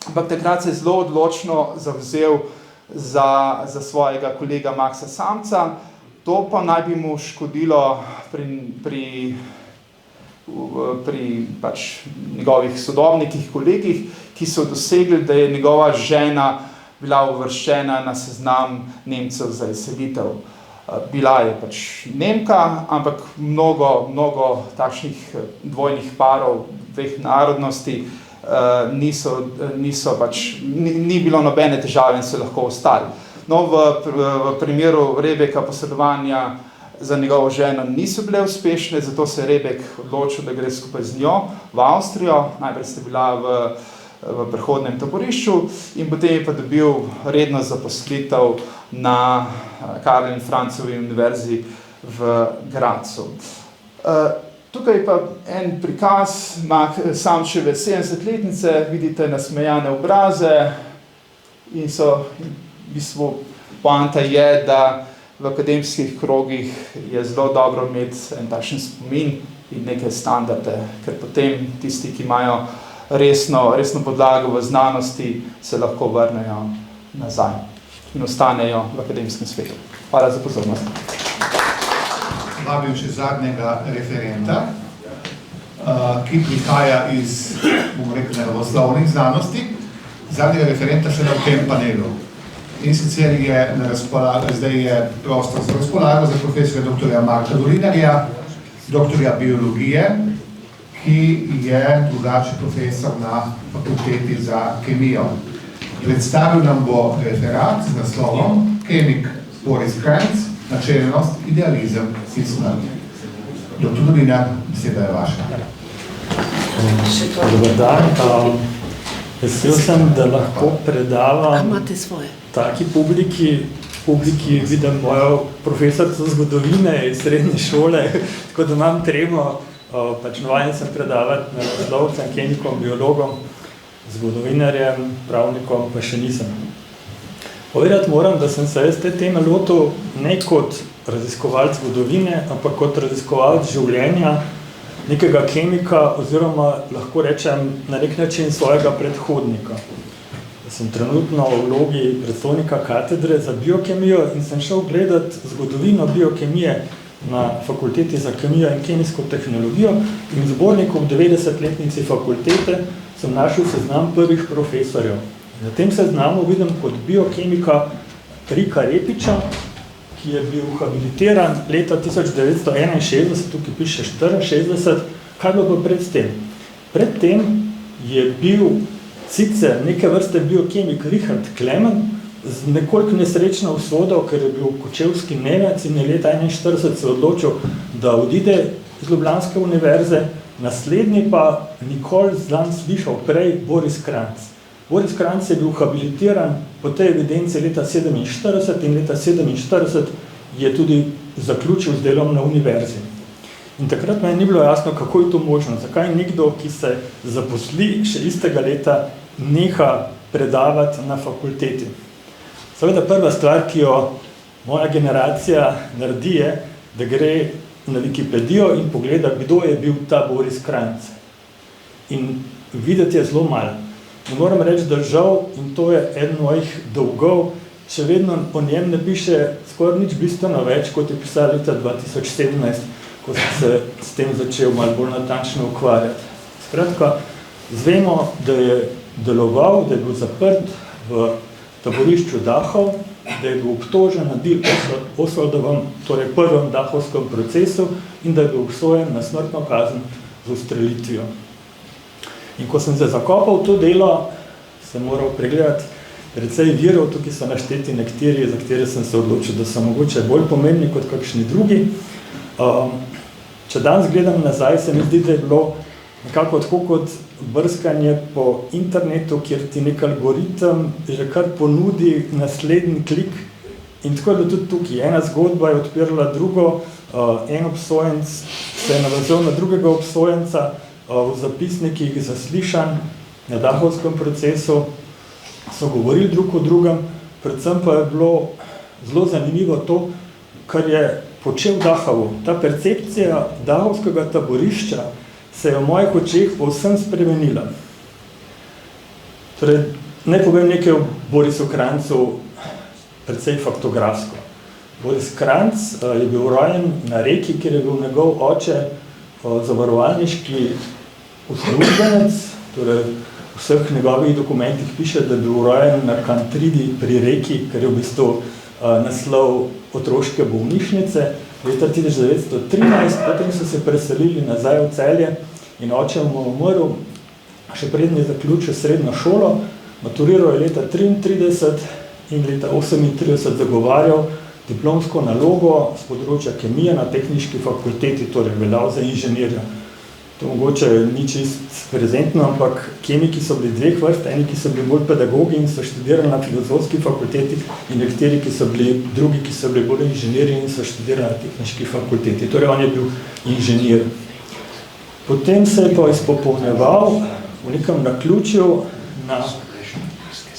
ampak takrat se je zelo odločno zavzel za svojega kolega Maxa Samca. To pa naj bi mu škodilo pri pač njegovih sodobnikih, kolegih, ki so dosegli, da je njegova žena bila uvrščena na seznam Nemcev za izselitev. Bila je pač Nemka, ampak mnogo takšnih dvojnih parov dveh narodnosti ni bilo nobene težave in so lahko ostali. No, v primeru Rebeka posredovanja za njegovo ženo niso bile uspešne, zato se je Rebek odločil, da gre skupaj z njo v Avstrijo. Najprej sta bila v prehodnem taborišču in potem je pa dobil redno zaposlitev na Karl in Francovi univerzi v Grazu. Tukaj pa en prikaz Samčeve 70-letnice, vidite nasmejane obraze in v bistvu poanta je, da v akademskih krogih je zelo dobro imeti en takšen spomin in neke standarde, ker potem tisti, ki imajo resno podlago v znanosti, se lahko vrnejo nazaj in ostanejo v akademskem svetu. Hvala za pozornost. Vabim še zadnjega referenta, ki prihaja iz, bomo rekli, naravoslovnih znanosti. Zadnjega referenta še na tem panelu. In sicer je zdaj je prostor za razpolago za profesorja dr. Marka Dolinarja, doktorja biologije, ki je drugače profesor na fakulteti za kemijo. Predstavil nam bo referat z naslovom Kemik Boris Kranjc, načelnost, idealizem in smrt. Dr. Dolinar, beseda je vaša. Dobar dan. Vesel sem, da lahko predavam taki publiki vidim mojo profesorico zgodovine iz srednje šole, tako da imam tremo, pač navajen sem predavati naravoslovcem, kemikom, biologom, zgodovinarjem, pravnikom, pa še nisem. Povedati moram, da sem se te teme lotil ne kot raziskovalec zgodovine, ampak kot raziskovalec življenja nekega kemika oziroma lahko rečem na nek način svojega predhodnika. Sem trenutno v vlogi predstojnika katedre za biokemijo in sem šel gledati zgodovino biokemije na fakulteti za kemijo in kemijsko tehnologijo in v zborniku v 90-letnici fakultete sem našel seznam prvih profesorjev. Na tem seznamu vidim kot biokemika Rika Repiča, ki je bil habilitiran leta 1961, tukaj piše 64, kaj bilo pa predtem? Predtem je bil sicer neke vrste biokemik Richard Klemen z nekoliko nesrečno usodo, ker je bil kočevski Nemec in je leta 1941 se odločil, da odide iz Ljubljanske univerze, naslednji pa nikoli znan slišal prej Boris Kranjc. Boris Kranjc je bil habilitiran po tej evidenci leta 1947 in leta 1947 je tudi zaključil z delom na univerzi. In takrat meni ni bilo jasno, kako je to možno, zakaj nekdo, ki se zaposli še istega leta, neha predavati na fakulteti. Seveda prva stvar, ki jo moja generacija naredi, je, da gre na Wikipedijo in pogleda, kdo je bil ta Boris Kranjc. In videti je zelo malo. In moram reči, da žal, in to je eden mojih dolgov, še vedno o njem ne piše skoraj nič bistveno več, kot je pisal leta 2017, ko sem se s tem začel malo bolj natančno ukvarjati. Skratka, zvemo, da je deloval, da je bil zaprt v taborišču Dachau, da je bil obtožen na del Oswaldovem, torej prvem dahovskem procesu in da je bil obsojen na smrtno kazen z ustrelitvijo. In ko sem se zakopal to delo, sem moral pregledati precej virov, tukaj so našteti nekateri, za katere sem se odločil, da so mogoče bolj pomembni kot kakšni drugi. Če danes gledam nazaj, se mi zdi, da je bilo nekako tako kot brskanje po internetu, kjer ti nek algoritem že kar ponudi naslednji klik. In tako je bilo tudi tukaj. Ena zgodba je odpirala drugo, en obsojenc se je navezal na drugega obsojenca, v zapisnikih zaslišanj na dahovskem procesu so govorili drug o drugem, predvsem pa je bilo zelo zanimivo to, kar je počel Dachovu. Ta percepcija dahovskega taborišča se je v mojih očeh povsem spremenila. Torej, ne povem nekaj o Borisu Kranjcu precej faktografsko. Boris Kranjc je bil rojen na Reki, kjer je bil njegov oče zavarovalniški uslužbenec, torej v vseh njegovih dokumentih piše, da je bil rojen na Kantridi pri Reki, ker je v bistvu naslov otroške bolnišnice. Leta 1913, potem so se preselili nazaj v Celje in oče mu umrl, še prednji zaključil srednjo šolo, maturiral je leta 1933 in leta 1938 zagovarjal diplomsko nalogo z področja kemije na tehniški fakulteti, torej veljal za inženirja. To mogoče ni čist prezentno, ampak kemiki so bili dveh vrst, eni, ki so bili bolj pedagogi in so študirali na filozofski fakulteti in nekateri, drugi, ki so bili bolj inženirji in so študirali na tehniški fakulteti. Torej, on je bil inženir. Potem se je pa izpopolnjeval v nekem naključju na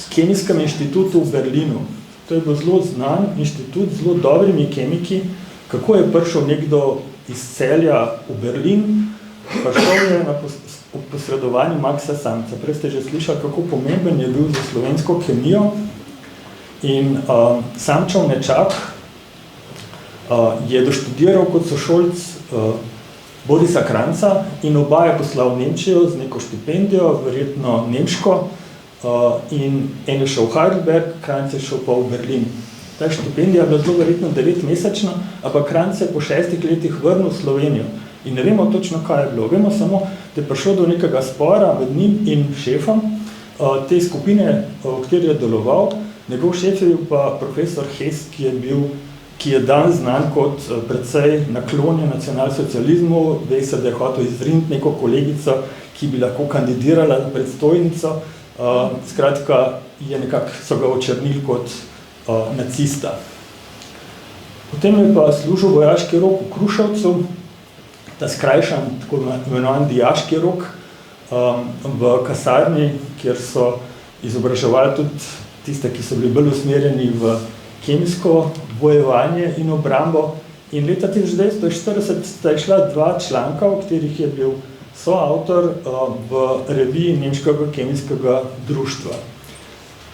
Kemijskem inštitutu v Berlinu. To je bil zelo znan inštitut z zelo dobrimi kemiki. Kako je prišel nekdo iz Celja v Berlin, prišel je ob posredovanju Maxa Samca. Prej ste že slišali, kako pomemben je bil za slovensko kemijo. In Samčov nečak je doštudiral kot sošolc Borisa Kranjca in oba je poslal v Nemčijo z neko štipendijo, verjetno nemško, in en je šel v Heidelberg, Kranjc je šel pa v Berlin. Ta štipendija je bila zelo verjetno 9-mesečna, ampak Kranjc je po 6 letih vrnil v Slovenijo. In ne vemo točno, kaj je bilo. Vemo samo, da je prišlo do nekega spora med njim in šefom te skupine, v kateri je deloval. Njegov šef je bil pa profesor Hess, ki je dan znan kot precej naklonjen nacionalsocializmu, ve se, da je hotel izriniti neko kolegico, ki bi lahko kandidirala za predstojnico. Skratka, so ga očrnili kot nacista. Potem je pa služil vojaški rok v Kruševcu, ta skrajšan, tako imenovan dijaški rok, v kasarni, kjer so izobraževali tudi tiste, ki so bili bolj usmerjeni v kemijsko bojevanje in obrambo. In leta 1940 sta išla 2 članka, v katerih je bil soavtor v reviji Nemškega kemijskega društva.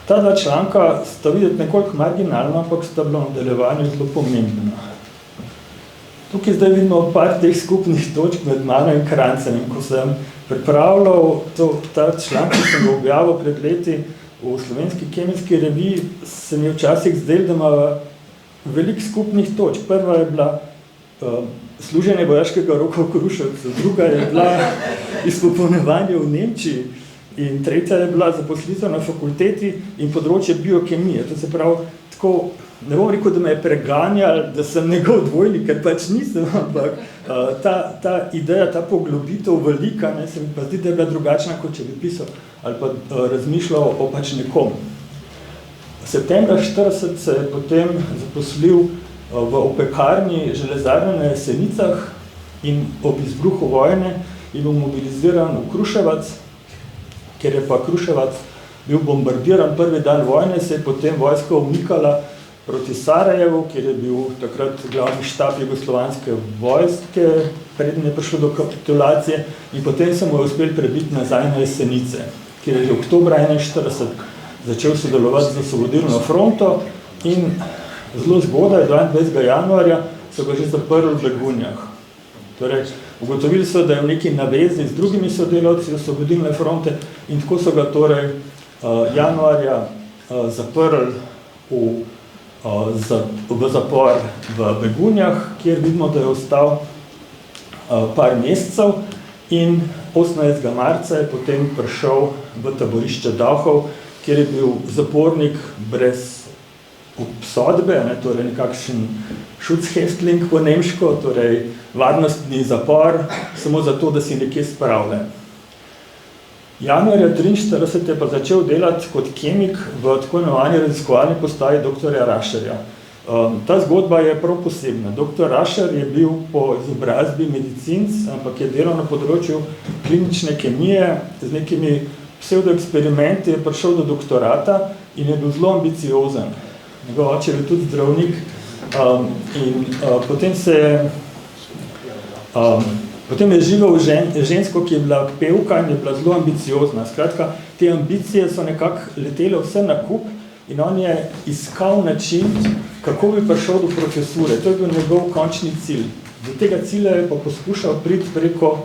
Ta 2 članka sta videti nekoliko marginalna, ampak sta bila v nadaljevanju zelo pomembna. Tukaj zdaj vidimo par teh skupnih točk med mano in Kranjcem. Ko sem pripravljal ta članek, ki sem ga objavil pred leti v Slovenski kemijski reviji, se mi je včasih zdelo, da ima veliko skupnih točk. Prva je bila služenje vojaškega roka v Kruševcu, druga je bila izpopolnjevanje v Nemčiji in tretja je bila zaposlitev na fakulteti in področje biokemije. To se pravi, tako, ne bom rekel, da me je preganjal, da sem njegov dvojnik, ker pač nisem, ampak ta ideja, ta poglobitev velika, se mi pa zdi, da je bila drugačna, kot če bi pisal ali pa razmišljal o pač nekom. Septembra 1940 se je potem zaposlil v opekarni železarne na Jesenicah in ob izbruhu vojne je bil mobiliziran v Kruševac, ker je pa Kruševac bil bombardiran prvi dan vojne, se je potem vojska umikala proti Sarajevu, kjer je bil takrat glavni štab jugoslovanske vojske, preden je prišlo do kapitulacije in potem se mu je uspel prebiti nazaj na Jesenice, kjer je že oktobra 1941 začel sodelovati z Osvobodilno fronto in zelo zgodaj, 22. januarja, so ga že zaprli v Begunjah. Torej, ugotovili so, da je v neki navezi z drugimi sodelavci Osvobodilne fronte in tako so ga torej januarja zaprli v zapor v Begunjah, kjer vidimo, da je ostal par mesecev in 18. marca je potem prišel v taborišče Dachau, kjer je bil zapornik brez obsodbe, torej nekakšen Schutzhäftling po nemško, torej varnostni zapor, samo zato, da si nekje spravlja. Januarja 1943 je pa začel delati kot kemik v tako imenovani raziskovalni postaji dr. Rašerja. Ta zgodba je prav posebna. Dr. Rašer je bil po izobrazbi medicinc, ampak je delal na področju klinične kemije, z nekimi pseudoeksperimenti je prišel do doktorata in je bil zelo ambiciozen. Njegov oče je bil tudi zdravnik in potem je živel žensko, ki je bila pevka in je bila zelo ambiciozna. Skratka, te ambicije so nekako letele vse na kup in on je iskal način, kako bi prišel do profesure. To je bil njegov končni cilj. Do tega cilja je pa poskušal priti preko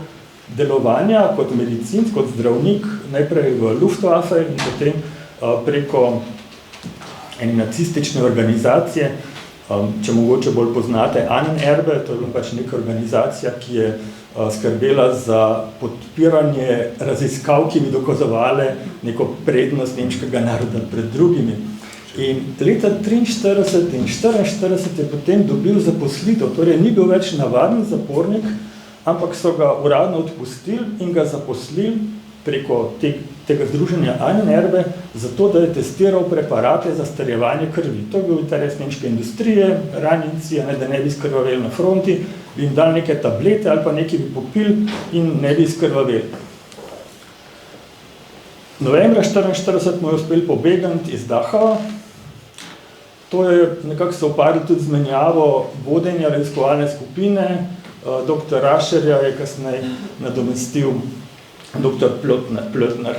delovanja kot medicinc, kot zdravnik, najprej v Luftwaffe in potem preko ene nacistične organizacije, če mogoče bolj poznate Ahnenerbe, to je bila pač neka organizacija, ki je skrbela za podpiranje raziskav, ki bi dokazovale neko prednost nemškega naroda pred drugimi. In leta 1943 in 1944 je potem dobil zaposlitev, torej ni bil več navaden zapornik, ampak so ga uradno odpustili in ga zaposlili preko tega združenja Ahnenerbe, zato da je testiral preparate za starjevanje krvi. To je bil interes nemške industrije, ranjenci, da ne bi skrvaveli na fronti, bi jim dali neke tablete ali pa nekaj bi popili in ne bi skrvaveli. Novembra 1944 mu je uspel pobegati iz Dachau. To je nekako se uparil tudi z menjavo vodenja raziskovalne skupine. Dr. Rašerja je kasneje nadomestil dr. Plötner.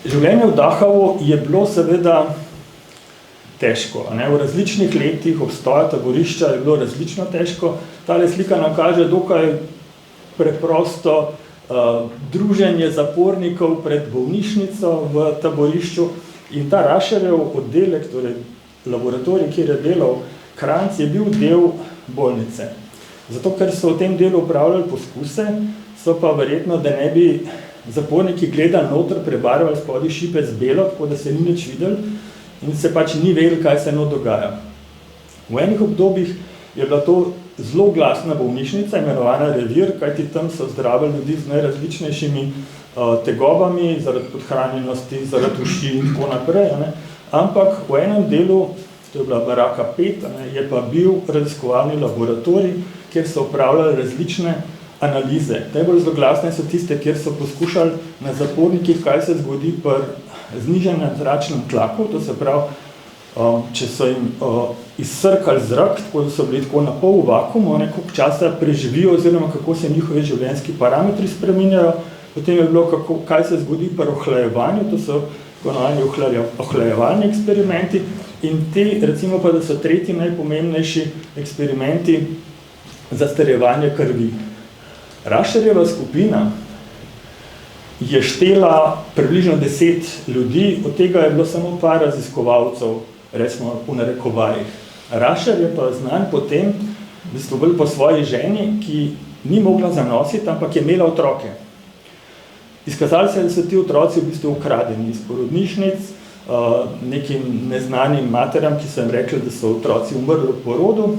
Življenje v Dachavu je bilo seveda težko. V različnih letih obstoja taborišča je bilo različno težko. Tale slika nam kaže dokaj preprosto druženje zapornikov pred bolnišnico v taborišču in ta Rašerjev oddelek, torej laboratorij, kjer je delal Kranjc, je bil del bolnice. Zato, ker so v tem delu upravljali poskuse, so pa verjetno, da ne bi zaporniki gledali noter, prebarvali spodaj šipec belo, tako da se ni nič videl in se pač ni vedel, kaj se dogaja. V enih obdobjih je bila to zelo glasna bolnišnica, imenovana Revir, kajti tam so zdravili ljudi z najrazličnejšimi tegobami, zaradi podhranjenosti, zaradi uši in tako naprej. Ampak v enem delu, to je bila baraka 5, je pa bil raziskovalni laboratorij, kjer so upravljali različne analize. Najbolj zloglasne so tiste, kjer so poskušali na zapornikih, kaj se zgodi pri znižanem zračnem tlaku, to se pravi, če so jim izsrkali zrak, tako da so bili tako na pol v vakuumu, koliko časa preživijo oziroma kako se njihovi življenjski parametri spreminjajo. Potem je bilo, kaj se zgodi pri ohlajevanju, to so ohlajevalni eksperimenti in te, recimo pa, da so tretji najpomembnejši eksperimenti zastarjevanje krvi. Rašerjeva skupina je štela približno 10 ljudi, od tega je bilo samo par raziskovalcev, recimo v narekovajih. Rašer je pa znan potem, v bistvu bolj po svoji ženi, ki ni mogla zanositi, ampak je imela otroke. Izkazali se, da so ti otroci v bistvu ukradeni iz porodnišnic, nekim neznanim materam, ki so jim rekli, da so otroci umrli v porodu.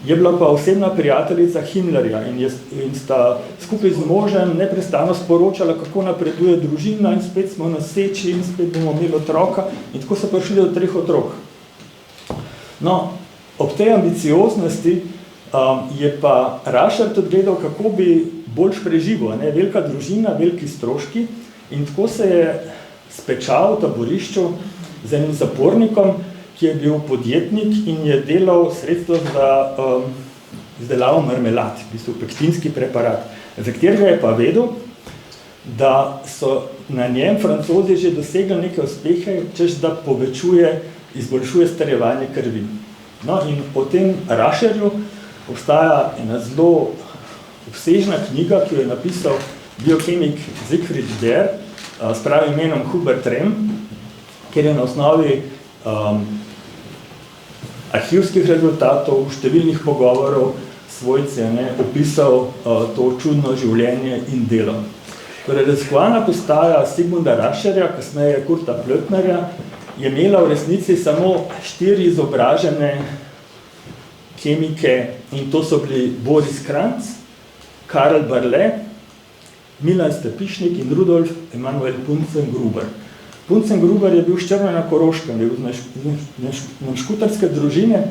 Je bila pa osebna prijateljica Himmlerja in sta skupaj z možem neprestano sporočala, kako napreduje družina in spet smo noseči in spet bomo imeli otroka in tako so prišli do 3 otrok. No, ob tej ambicioznosti je pa Rašer tudi gledal, kako bi boljš preživel, velika družina, veliki stroški in tako se je spečal v taborišču z enim zapornikom, ki je bil podjetnik in je delal sredstvo za izdelavo marmelad, v bistvu pektinski preparat, za katerega je pa vedel, da so na njem Francozi že dosegli neke uspehe, češ da izboljšuje starjevanje krvi. No in o tem Rašerju obstaja ena zelo obsežna knjiga, ki jo je napisal biokemik Siegfried Baer s pravim imenom Hubert Rehm, kjer je na osnovi arhivskih rezultatov, številnih pogovorov svojce opisal to čudno življenje in delo. Torej, raziskovalna postaja Sigmunda Rašerja, kasneje Kurta Plötnerja, je imela v resnici samo 4 izobražene kemike in to so bili Boris Kranjc, Karl Barle, Milan Stepišnik in Rudolf Emanuel Punzengruber. Punzengruber je bil s Črne na Koroškem, je bil iz škutarske družine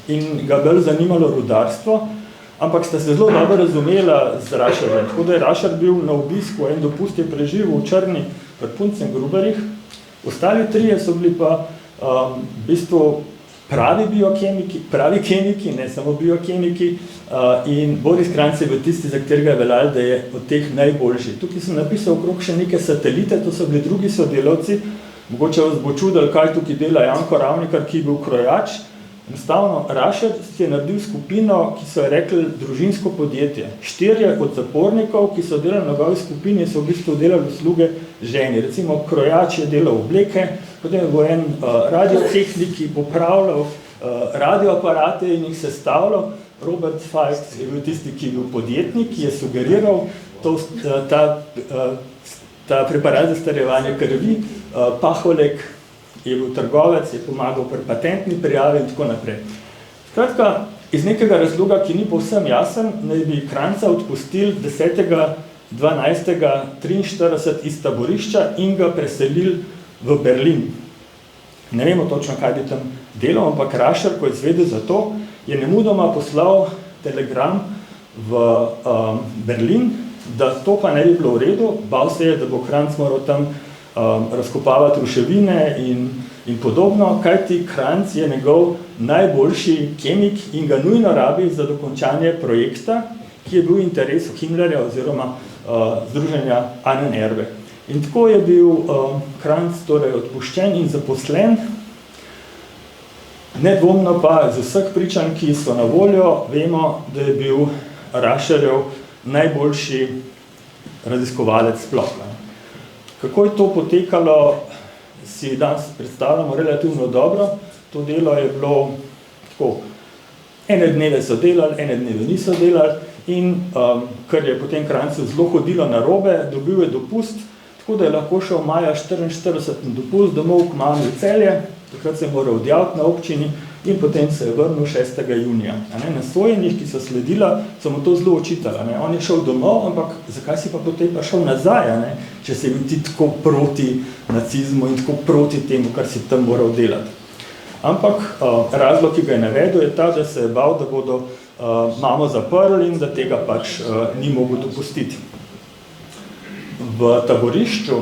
in ga bolj zanimalo rudarstvo, ampak sta se zelo dobro razumela z Rašerjem. Tako da je Rašer bil na obisku, en dopust je preživel v Črni pri Punzengruberjih. Ostali 3 so bili pa v bistvu pravi kemiki, ne samo biokemiki, in Boris Kranjc je bil tisti, za katerega je veljalo, da je od teh najboljši. Tukaj sem napisal okrog še neke satelite, to so bili drugi sodelavci, mogoče vas bo čudilo, kaj tukaj dela Janko Ravnikar, ki je bil krojač. Enostavno, Rašer je naredil skupino, ki so rekli družinsko podjetje. 4 od zapornikov, ki so delali na njegovi skupini, so v bistvu delali usluge ženi. Recimo, krojač je delal obleke, potem je bil en radiotehnik, ki popravljal radioaparate in jih sestavljal. Robert Feist je bil tisti, ki je bil podjetnik, ki je sugeriral ta preparat za starjevanje krvi. Paholek je bil trgovec, je pomagal pri patentni prijavi in tako naprej. Skratka, iz nekega razloga, ki ni povsem jasen, naj bi Kranjca odpustili 10.12.43 iz taborišča in ga preselili v Berlin. Ne vemo točno, kaj bi tam delal, ampak Rašer, ko je izvedel za to, je nemudoma poslal telegram v Berlin, da to pa ne bi bilo v redu, bal se je, da bo Kranjc moral tam razkopavati ruševine in podobno, kajti Kranjc je njegov najboljši kemik in ga nujno rabi za dokončanje projekta, ki je bil v interesu Himmlerja oziroma združenja Ahnenerbe. In tako je bil Kranjc torej odpuščen in zaposlen, nedvomno pa z vseh pričanj, ki so na voljo, vemo, da je bil Rašerjev najboljši raziskovalec sploh. Kako je to potekalo, si danes predstavljamo relativno dobro. To delo je bilo tako, ene dneve so delali, ene dneve niso delali in ker je potem Kranjcu zelo hodilo na robe, dobil je dopust, tako da je lahko šel maja 44 dopust domov k mami v Celje, takrat se je moral odjaviti na občini in potem se je vrnil 6. junija. Na sojenjih, ki so sledila, so mu to zelo očitali. On je šel domov, ampak zakaj si pa potem pa šel nazaj, če se je bil ti tako proti nacizmu in tako proti temu, kar si tam moral delati. Ampak razlog, ki ga je navedel, je ta, da se je bal, da bodo mamo zaprli in da tega pač ni mogel dopustiti. V taborišču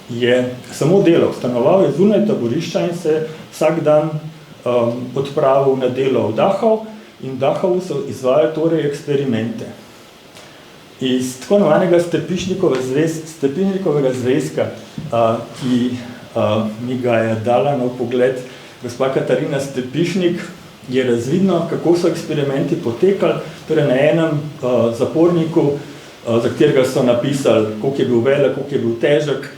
je samo delal, stanoval je zunaj taborišča in se vsak dan odpravil na delo v Dachau in v Dachavu so izvajali torej eksperimente. Iz tako novanega Stepišnikovega zvezka, ki mi ga je dala na pogled gospa Katarina Stepišnik, je razvidno, kako so eksperimenti potekali, torej na enem zaporniku, za katerega so napisali, koliko je bil velik, koliko je bil težek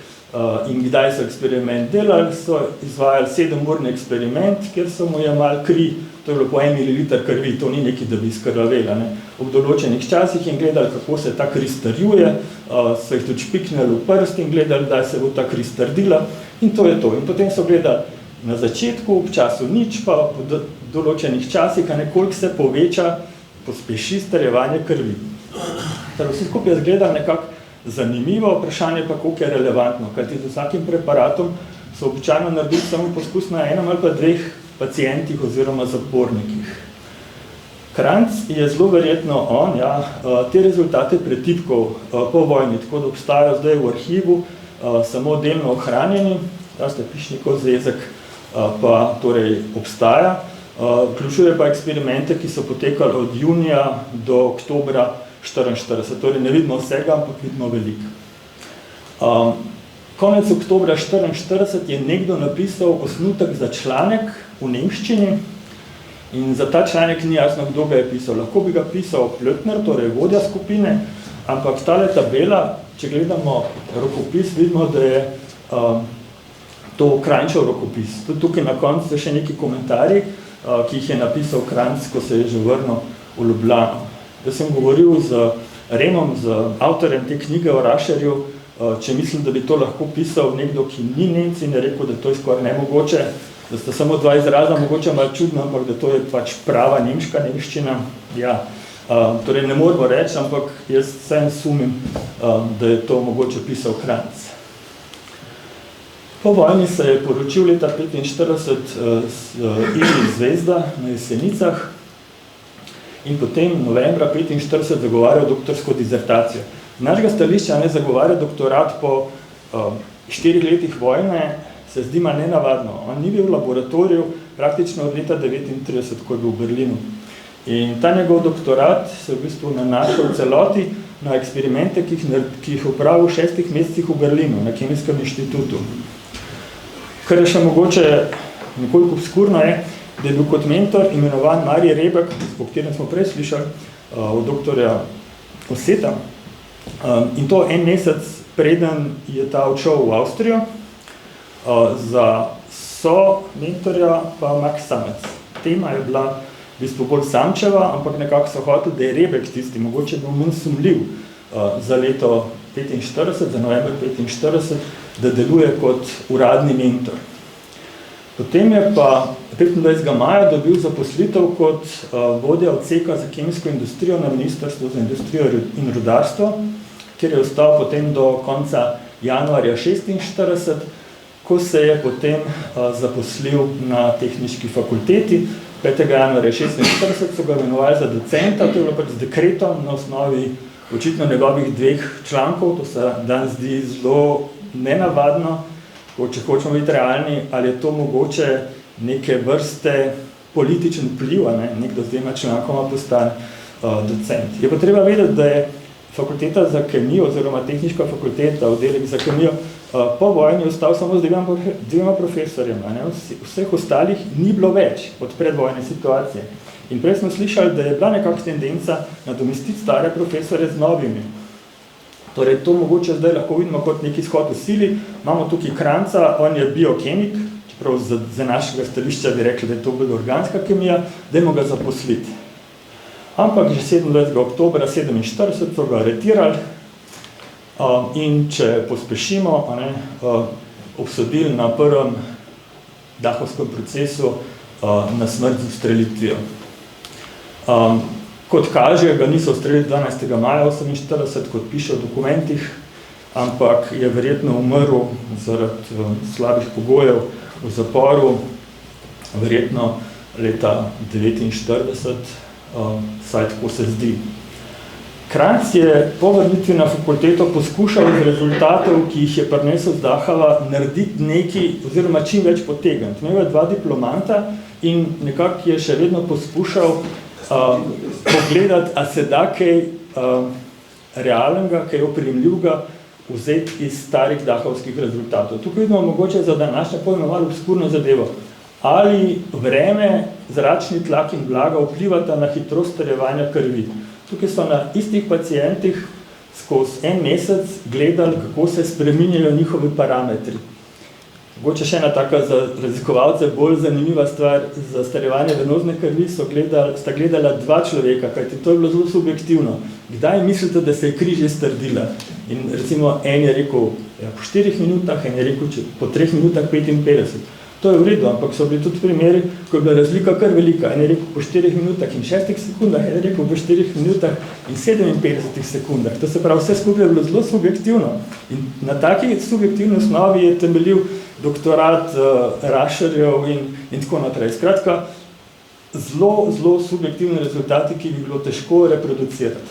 in kdaj so eksperiment delali, so izvajali 7-urni eksperiment, kjer so mu jemali kri, to je bilo po 1 ml krvi, to ni nekaj, da bi skrvavela. Ob določenih časih in gledali, kako se ta kri strjuje, so jih tudi špiknili v prst in gledali, da se bo ta kri strdila in to je to. In potem so gledali na začetku, v času nič, pa v določenih časih, koliko se poveča, pospeši strjevanje krvi. Torej, vsi skupaj je zgledal nekako zanimivo, vprašanje pa, koliko je relevantno, kajti z vsakim preparatom so običajno naredili samo poskus na enem ali pa 2 pacientih oziroma zapornikih. Kranjc je zelo verjetno on, te rezultate pretipkal po vojni, tako da obstajajo zdaj v arhivu samo delno ohranjeni, ta Stepišnikov zvezek pa torej obstaja, vključuje pa eksperimente, ki so potekali od junija do oktobra 44, torej ne vidimo vsega, ampak vidimo veliko. Konec oktobra 44 je nekdo napisal osnutek za članek v nemščini in za ta članek ni jasno, kdo ga je pisal. Lahko bi ga pisal Plötner, torej vodja skupine, ampak tale tabela, če gledamo rokopis, vidimo, da je to Kranjčev rokopis. Tudi tukaj na koncu so še neki komentarji, ki jih je napisal Kranjc, ko se je že vrnil v Ljubljano. Jaz sem govoril z Remom, z avtorjem te knjige o Rašerju, če mislim, da bi to lahko pisal nekdo, ki ni Nemec in je rekel, da to je skoraj nemogoče, da sta samo 2 izraza, mogoče malo čudno, ampak da to je pač prava nemška nemščina. Torej ne moramo reči, ampak jaz vsem sumim, da je to mogoče pisal Kranjc. Po vojni se je poročil leta 1945 Ilij Zvezda na Jesenicah in potem novembra 1945 zagovarjal doktorsko dizertacijo. Z našega stališča zagovarja doktorat po 4 letih vojne, se zdi malo nenavadno. On ni bil v laboratoriju praktično od leta 1939, ko je bil v Berlinu. In ta njegov doktorat se v bistvu nanašal v celoti na eksperimente, ki jih opravil v 6 mesecih v Berlinu, na Kemijskem inštitutu. Kar je še mogoče nekoliko obskurno je, da je bil kot mentor imenovan Marij Rebek, o katerem smo prej slišali, od doktorja Oseta. In to 1 mesec preden je ta odšel v Avstrijo, za mentorja pa Max Samec. Tema je bila v bistvu bolj Samčeva, ampak nekako so hoteli, da je Rebek tisti, mogoče bil manj sumljiv za leto 45, za november 45, da deluje kot uradni mentor. Potem je pa 25. maja dobil zaposlitev kot vodja odseka za kemijsko industrijo na Ministrstvu za industrijo in rudarstvo, kjer je ostal potem do konca januarja 46, ko se je potem zaposlil na tehniški fakulteti. 5. januarja 46 so ga imenovali za docenta, to je bilo pač z dekretom na osnovi očitno njegovih 2 člankov, to se danes zdi zelo nenavadno, če hočemo biti realni, ali je to mogoče neke vrste političen vpliv, nekdo z 2 člankoma postane. docent. Je pa treba vedeti, da je fakulteta za kemijo oziroma tehniška fakulteta, oddelek za kemijo, po vojni ostal samo z dvema profesorjema. Vseh ostalih ni bilo več od predvojne situacije. In prej smo slišali, da je bila nekakšna tendenca nadomestiti stare profesore z novimi. Torej, to mogoče zdaj lahko vidimo kot neki izhod v sili. Imamo tukaj Kranca, on je biokemik, čeprav za našega stališča bi rekli, da je to bolj organska kemija, dajmo ga zaposliti. Ampak že 27. oktobra 1947 so ga aretirali in če pospešimo, obsodili na prvem dahovskem procesu na smrt z ustrelitvijo. Kot kaže, ga niso ustrelili 12. maja 1948, kot piše v dokumentih, ampak je verjetno umrl zaradi slabih pogojev v zaporu, verjetno leta 1949, saj tako se zdi. Kranjc je po vrnitvi na fakulteto poskušal iz rezultatov, ki jih je prinesel z Dachauer, narediti nekaj, oziroma čim več potegniti. Imel je 2 diplomanta in nekako je še vedno poskušal pogledati, a se da kaj realnega, kaj oprijemljivega vzeti iz starih dahovskih rezultatov. Tukaj vidimo mogoče za današnje pojme malo obskurno zadevo. Ali vreme, zračni tlak in vlaga vplivata na hitrost starjevanja krvi. Tukaj so na istih pacientih skozi en mesec gledali, kako se spreminjajo njihovi parametri. Mogoče še ena taka za raziskovalce bolj zanimiva stvar, za starjevanje venozne krvi sta gledala 2 človeka, kajti to je bilo zelo subjektivno. Kdaj mislite, da se je kri že strdila? In recimo en je rekel po 4 minutah, en je rekel po 3 minutah 55. To je v redu, ampak so bili tudi primeri, ko je bila razlika kar velika. En je rekel po 4 minutah in 6 sekundah, en je rekel po 4 minutah in 57 sekundah. To se pravi, vse skupaj je bilo zelo subjektivno. In na taki subjektivni osnovi je temeljil doktorat Rašerjev in tako naprej. Skratka, zelo subjektivni rezultati, ki bi bilo težko reproducirati.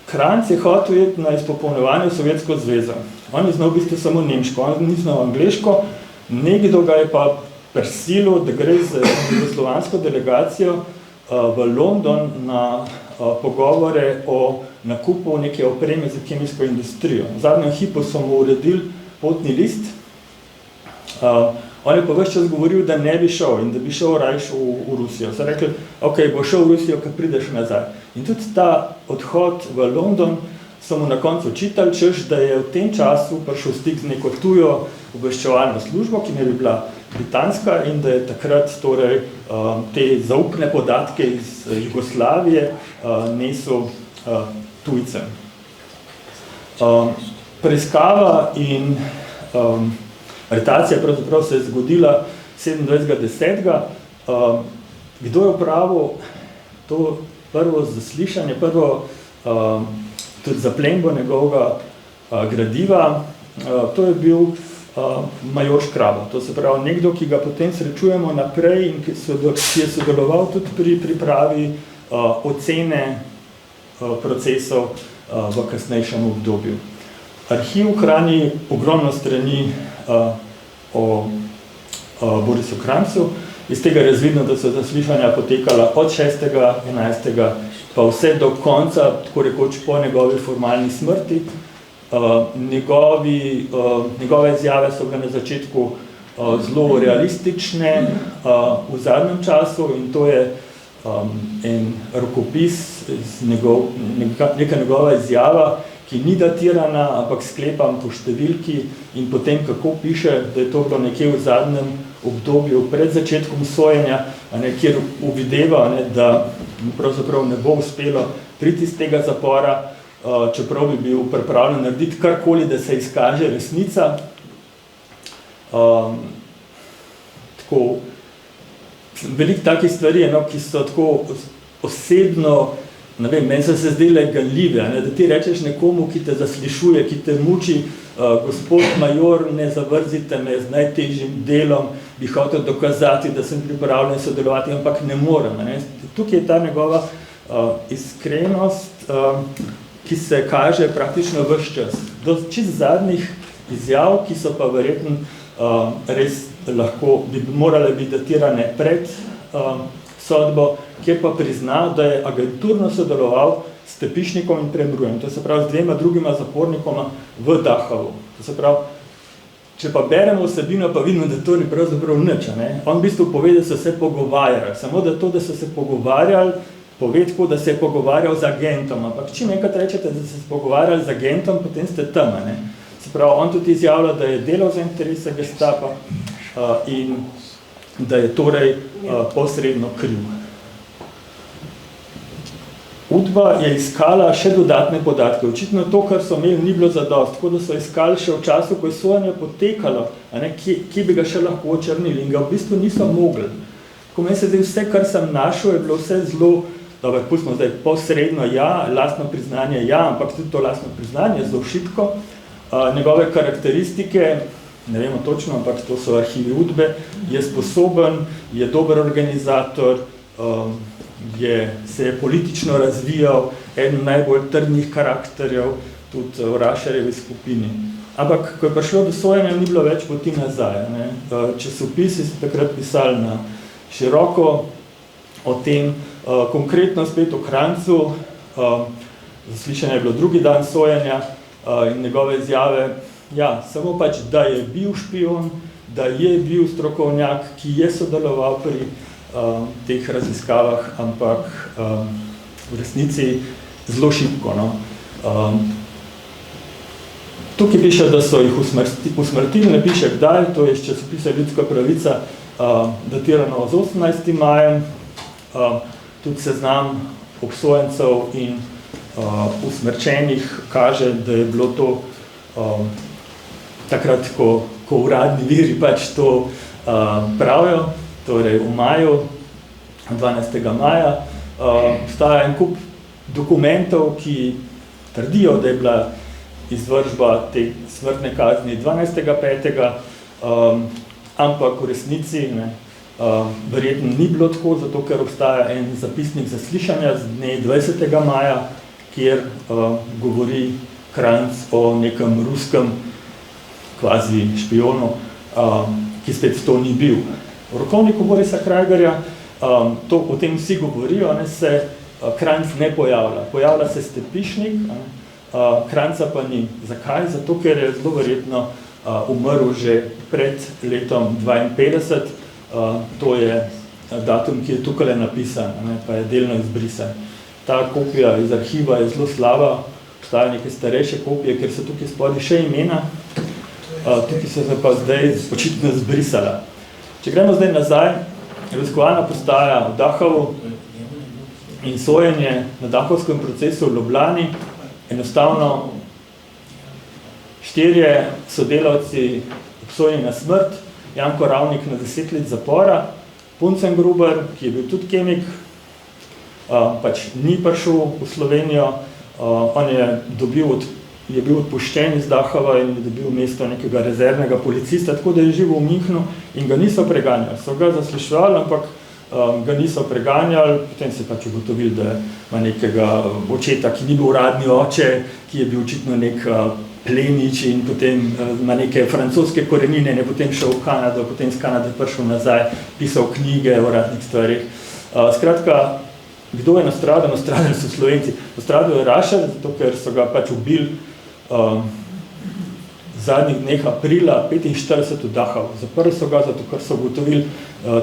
Kranjc je hotel iti na izpopolnjevanje v Sovjetsko zvezo. On je znal v bistvu samo nemško, on ni znal angleško, nekdo ga je pa prisilil, da gre z jugoslovansko delegacijo v London na pogovore o nakupu neke opreme za kemijsko industrijo. V zadnjem hipu so mu uredili potni list. On je pa ves čas govoril, da ne bi šel in da bi šel rajš v Rusijo. So rekli, ok, bo šel v Rusijo, kad prideš nazaj. In tudi ta odhod v London so mu na koncu čitali, češ, da je v tem času prišel stik z neko tujo obveščevalno službo, ki ne bi bila britanska in da je takrat torej, te zaupne podatke iz Jugoslavije nesel tujcem. Preiskava in aretacija pravzaprav se je zgodila 27.10. Kdo je opravil to prvo zaslišanje, prvo tudi zaplembo njegovega gradiva, to je bil major Škraba. To se pravi nekdo, ki ga potem srečujemo naprej in ki je sodeloval tudi pri pripravi ocene procesov v kasnejšem obdobju. Arhiv hrani ogromno strani o Borisu Kranjcu. Iz tega je razvidno, da so zaslišanja potekala od 6.11. pa vse do konca, tako rekoč po njegovi formalni smrti. Njegove izjave so bile na začetku zelo realistične v zadnjem času in to je en rokopis, neka njegova izjava, ki ni datirana, ampak sklepam po številki in potem, kako piše, da je to bilo nekje v zadnjem obdobju pred začetkom sojenja, kjer uvideva, da mu pravzaprav ne bo uspelo priti iz tega zapora, čeprav bi bil pripravljen narediti karkoli, da se izkaže resnica. Veliko takih stvari, ki so tako osebno, ne vem, meni so se zdele ganljive, da ti rečeš nekomu, ki te zaslišuje, ki te muči, gospod major, ne zavrzite me z najtežjim delom, bi hotel dokazati, da sem pripravljen sodelovati, ampak ne morem. Tukaj je ta njegova iskrenost, ki se kaže praktično ves čas. Do čist zadnjih izjav, ki so pa verjetno res lahko, bi morale biti datirane pred sodbo, kjer pa prizna, da je agenturno sodeloval s Tepišnikom in Premrujem, to se pravi z 2 drugima zapornikoma v Dachavu. To se pravi, če pa beremo vsebino, pa vidimo, da to ni pravzaprav nič. On v bistvu pove, da so se pogovarjali, samo da to, da so se pogovarjali, pove tako, da se je pogovarjal z agentom, ampak čim enkrat rečete, da se pogovarjali z agentom, potem ste tam. Se pravi, on tudi izjavlja, da je delal za interese Gestapa in da je torej posredno kriv. Udba je iskala še dodatne podatke. Očitno to, kar so imeli, ni bilo zadost, tako da so iskali še v času, ko je sojenje potekalo, kje bi ga še lahko očrnili in ga v bistvu niso mogli. Ko meni se zdaj vse, kar sem našel, je bilo vse zelo, dobro, pustimo zdaj posredno ja, lastno priznanje ja, ampak tudi to lastno priznanje zelo šibko. Njegove karakteristike, ne vemo točno, ampak to so arhivi Udbe, je sposoben, je dober organizator, se je politično razvijal, eden najbolj trdnih karakterjev, tudi v Rašarjevi skupini. Ampak, ko je prišlo do sojenja, ni bilo več poti nazaj. Časopisi so takrat pisali na široko o tem, konkretno spet o Kranjcu, zaslišanje je bilo drugi dan sojenja in njegove izjave, ja, samo pač, da je bil špion, da je bil strokovnjak, ki je sodeloval pri teh raziskavah, ampak v resnici zelo šibko. Tukaj piše, da so jih usmrtili, ne piše kdaj, to je iz časopisa Ljudska pravica, datirano z 18. majem, tudi seznam obsojencev in usmrčenih kaže, da je bilo to takrat, ko uradni viri pač to pravijo, torej v maju, 12. maja, obstaja en kup dokumentov, ki trdijo, da je bila izvršba te smrtne kazni 12.5., ampak v resnici verjetno ni bilo tako, zato ker obstaja en zapisnik zaslišanja z dne 20. maja, kjer govori Kranjc o nekem ruskem kvazi špionu, ki spet to ni bil. V rokovniku Borisa Krajgerja, o tem vsi govorijo, se Kranjc ne pojavlja. Pojavlja se Stepišnik, Kranjca pa ni. Zakaj? Zato, ker je zelo verjetno umrl že pred letom 52, to je datum, ki je tukaj napisan, pa je delno izbrisan. Ta kopija iz arhiva je zelo slaba, obstajajo neke starejše kopije, ker so tukaj spodaj še imena, tukaj so se pa zdaj očitno zbrisala. Če gremo zdaj nazaj, raziskovalna postaja v Dachavu in sojenje na Dachovskem procesu v Ljubljani, enostavno 4 sodelavci obsojeni na smrt, Janko Ravnik na 10 let zapora, Puncengruber, ki je bil tudi kemik, pač ni prišel v Slovenijo, on je bil odpuščen iz Dachova in je dobil mesto nekega rezervnega policista, tako da je živel v Münchnu in ga niso preganjali. So ga zasliševali, ampak ga niso preganjali, potem se pač ugotovili, da ima nekega očeta, ki ni bil uradni oče, ki je bil očitno nek plemič in potem ima neke francoske korenine, je potem šel v Kanado, potem z Kanade prišel nazaj, pisal knjige o raznih stvarih. Skratka, kdo je nastradal? Nastradali so Slovenci. Nastradal je Rašar, zato ker so ga pač ubili zadnjih dneh aprila 45 v Dachavu. Zaprli so ga, zato ker so ugotovili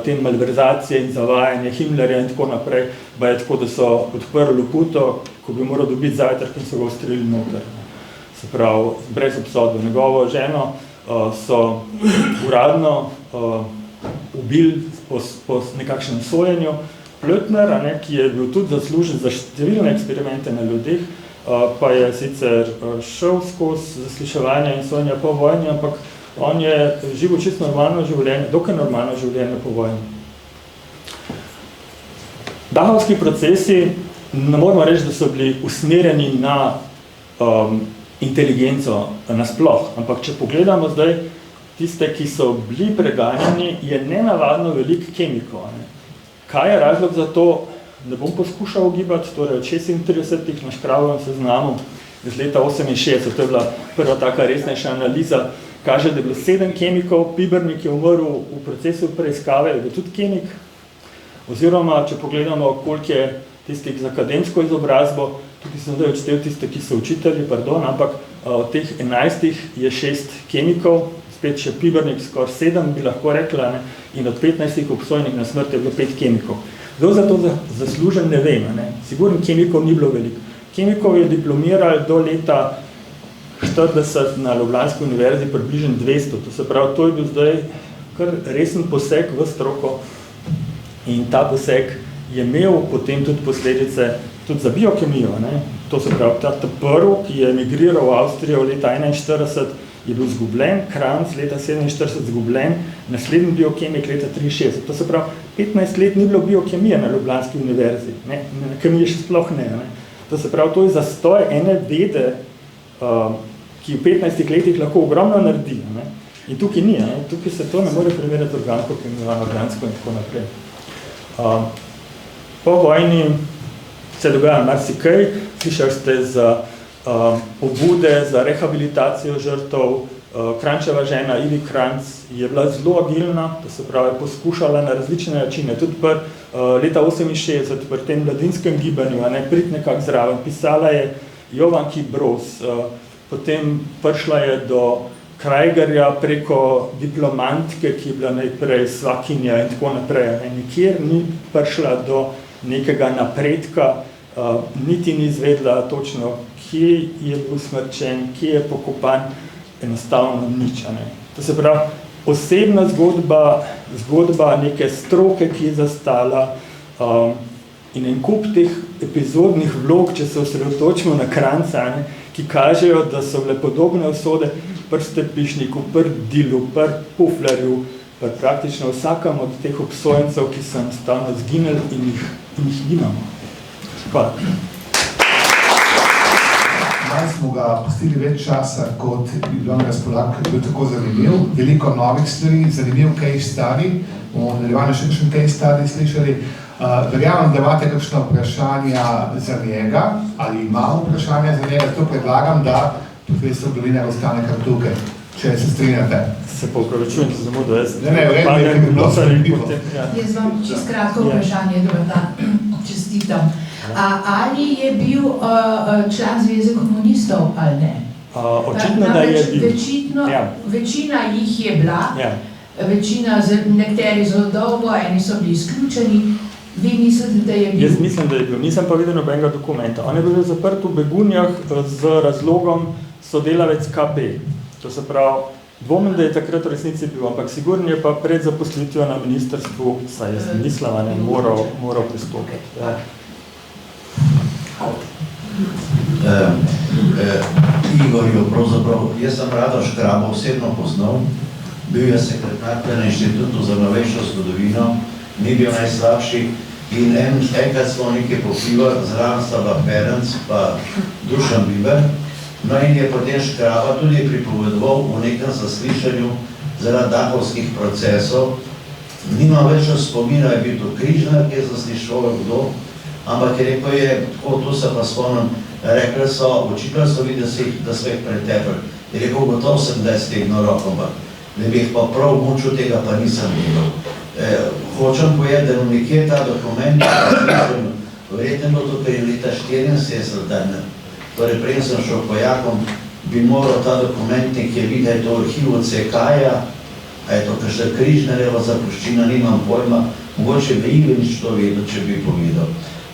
te malverzacije in zavajanje Himmlerja in tako naprej. Pa je tako, da so odprli Luputo, ko bi moral dobiti zajtrk in so ga ustrelili noter. Se pravi, brez obsodbe. Njegovo ženo so uradno ubili po nekakšnem sojenju. Plötner, ki je bil tudi zaslužen za številne eksperimente na ljudeh, pa je sicer šel skozi zasliševanje in sojenja po vojni, ampak on je živel čisto normalno življenje, dokaj normalno življenje po vojni. Dachovski procesi, ne moramo reči, da so bili usmerjeni na inteligenco nasploh, ampak če pogledamo zdaj tiste, ki so bili preganjani, je nenavadno veliko kemikov. Kaj je razlog za to? Ne bom poskušal ugibati, torej od 36 na Škrabovem seznamu iz leta 68, to je bila prva taka resnejša analiza, kaže, da je bilo 7 kemikov, Pibernik je umrl v procesu preiskave, je bil tudi kemik, Oziroma, če pogledamo, koliko je tistih z akademsko izobrazbo, tukaj sem zdaj odštel tiste, ki so učitelji, ampak od teh 11 je 6 kemikov, spet še Pibernik, skoraj 7 bi lahko rekla, ne? In od 15 obsojenih na smrt je bilo 5 kemikov. Kdo za to zaslužen, ne vem. Ne? Sigurno kemikov ni bilo veliko. Kemikov je diplomiral do leta 40 na Ljubljanski univerzi približno 200, to se pravi, to je bil zdaj kar resen poseg v stroko in ta poseg je imel potem tudi posledice tudi za biokemijo. Ne? To se pravi, ta prvi, ki je emigriral v Avstrijo leta 41, je bil zgubljen, Kranz leta 47 zgubljen, naslednji biokemik leta 63. To se pravi, 15 let ni bilo biokemije na Ljubljanski univerzi, ne? Na kemiji še sploh ne. To se pravi, to je zastoj ene vede, ki v 15 letih lahko ogromno naredi. Ne? In tukaj ni, ne? Tukaj se to ne more primerjati organsko, organsko in tako naprej. Po vojni se dogaja marsikaj, slišali ste za pobude, za rehabilitacijo žrtev. Krančeva žena Ivi Kranc je bila zelo agilna, to se pravi, poskušala na različne načine, tudi leta 68 pri tem mladinskem gibanju, ne, priti nekako zraven, pisala je Jovanki Broz, potem prišla je do Krajgerja preko diplomantke, ki je bila najprej svakinja in tako naprej. Nikjer ni prišla do nekega napredka, niti ni izvedla točno, kje je bil usmrčen, kje je pokopan, enostavno nič. Ne. To se pravi, osebna zgodba neke stroke, ki je zastala in en kup teh epizodnih vlog, če se osredotočimo na Kranca, ne, ki kažejo, da so bile podobne usode pri Stepišniku, pri Dilu, pri Puflerju, pri praktično vsakem od teh obsojencev, ki so enostavno zginili in jih nimamo. Hvala. Zdaj smo ga pustili več časa, kot bi bilo na razpolago, ker je bil tako zanimiv. Veliko novih stvari, zanimiv case study. Bomo nadaljevali še kakšen case study slišali. Verjamem, da imate kakšno vprašanja za njega, ali imamo vprašanja za njega, to predlagam, da profesor Dolinar ostane kar tukaj, če se strinjate. Se pa upravičujem za zamudo, jaz Jaz vam čisto kratko vprašanje, dober dan, čestitam. Ali je bil član Zveze komunistov ali ne? Očitno, da je bil. Večina jih je bila, večina, nekateri zelo dolgo, eni so bili izključeni. Vi mislite, da je bil? Jaz mislim, da je bil. Nisem pa videl nobenega dokumenta. On je bil zaprt v Begunjah z razlogom sodelavec KB. To se pravi, dvomim, da je takrat v resnici bil, ampak sigurno je pa pred zaposlitvijo na ministrstvu, saj jaz mislim, ne, moral pristopiti. Igorju, pravzaprav, jaz sem Rado Škrabo osebno poznal, bil je sekretar na Inštitutu za novejšo zgodovino, ni bil najslabši in enkrat smo nekaj popivali, zraven sta bila Ferenc pa Dušan Biber, no in je potem Škraba tudi pripovedoval v nekem zaslišanju zaradi dahovskih procesov. Nimam več spomina, je bil to Križnar, ki je zaslišoval kdo, ampak je rekel je, tako tu se pa spomnim, rekli so, očitali so videli, da so jih pretepli. Je rekel, gotov sem, da je stegno roko, da bi jih pa prav mučil, tega pa nisem videl. Hočem povedati, da nekje ta dokument, verjetno bilo to pri leta 74, torej prej sem šel pojakom, bi moral ta dokument nekje videti, da je to arhiv od CK-ja, a je to kakšna Križnarjeva zapuščina, nimam pojma, mogoče bi Ivanič to vedel, če bi povedal.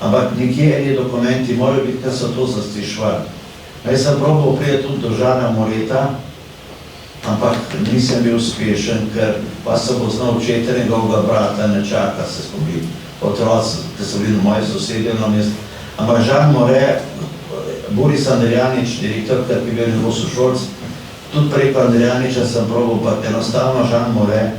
Ampak nekje eni dokumenti morajo biti, ker so to zastišvali. Jaz sem probal priti tudi do Žana Moreta, ampak nisem bil uspešen, ker pa sem poznal očeta njegovega brata, ne čaka se smo bili otroci, ki so bili moji sosedje na mestu. Ampak Žan More, Boris Andrijanič, direktor, ki je bil njegov sošolc, tudi preko Andrijaniča sem probal, pa enostavno Žan More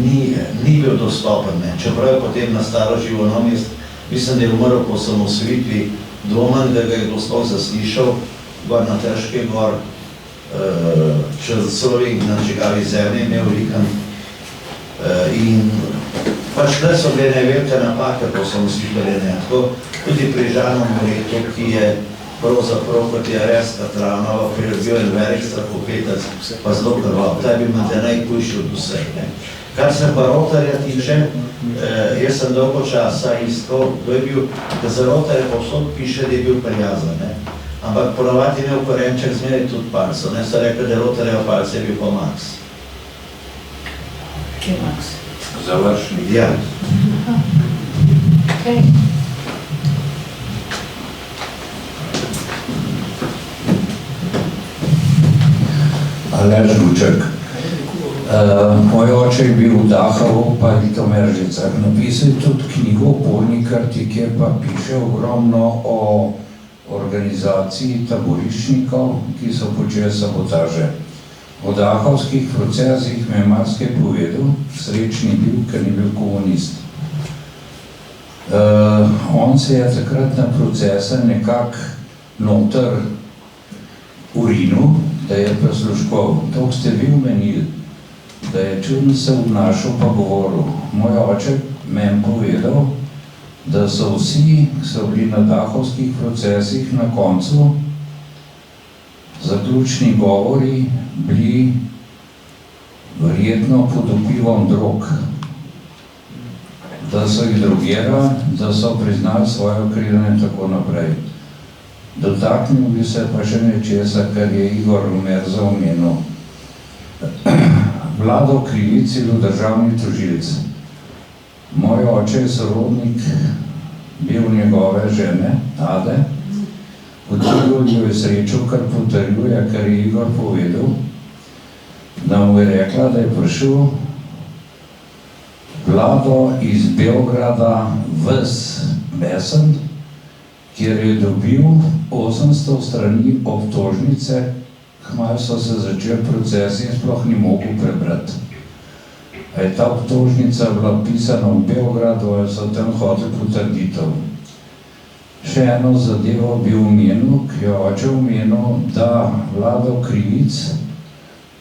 ni bil dostopen, čeprav je potem nastalo živo na mestu. Mislim, da je umrl po samosvojitvi, dvomem, da ga je kdo sploh zaslišal, gor na Trške gor, čez Slovik na čigavi zemlji imel rikan. In pač tle so bile najvelike napake po samosvojitvi, tako tudi pri Žanu Moretu, ki je pravzaprav kot je Areska Travnova, bil en velik strahopetec, pa zelo krval. Ta je bil imate najhujši od vseh. Kar se pa Rotarja tiče, jaz sem dolgo časa iskal, kdo je bil, da za Rotarja povsod piše, da je bil prijazen, ne? Ampak ponavadi imel Korenček zmeraj tudi Palco, ne? So rekli, da je Rotarjeva Palca je bil pa Max. Kje je Max? Završnik. Ja. Okay. Aleš Guček. Moj oče je bil v Dachavu, pa je to Meržicah. Napisal je tudi knjigo Polnikarti, kjer pa piše ogromno o organizaciji taboriščnikov, ki so počeli sabotaže. O dachavskih procesih me je marsikaj povedal, srečni bil, ker ni bil komunist. On se je takrat na procese nekako noter urinil, da je prisluškoval. To ste vi omenili, da je čudno se obnašal pa govoril. Moj oče meni povedal, da so vsi, ki so bili na dachavskih procesih na koncu, zaključni govori bili verjetno pod vplivom drog. Da so jih drogirali, da so priznali svojo krivdo in tako naprej. Dotaknil bi se pa še nečesa, kar je Igor Omerza omenil. Vlado Krivic je bil državni tožilec. Moj oče je sorodnik bil njegove žene, Ade. V Tigorju je srečo, kar potrjuje, kar je Igor povedal, da mu je rekla, da je prišel Vlado iz Beograda ves besen, kjer je dobil 800 strani obtožnice, kmalu so se začeli procesi in sploh ni mogel prebrati. A je ta obtožnica bila pisana v Beogradu, ali so tam hoteli potrditev. Še eno zadevo bi omenil, ki je oče omenil, da Vlado Krivic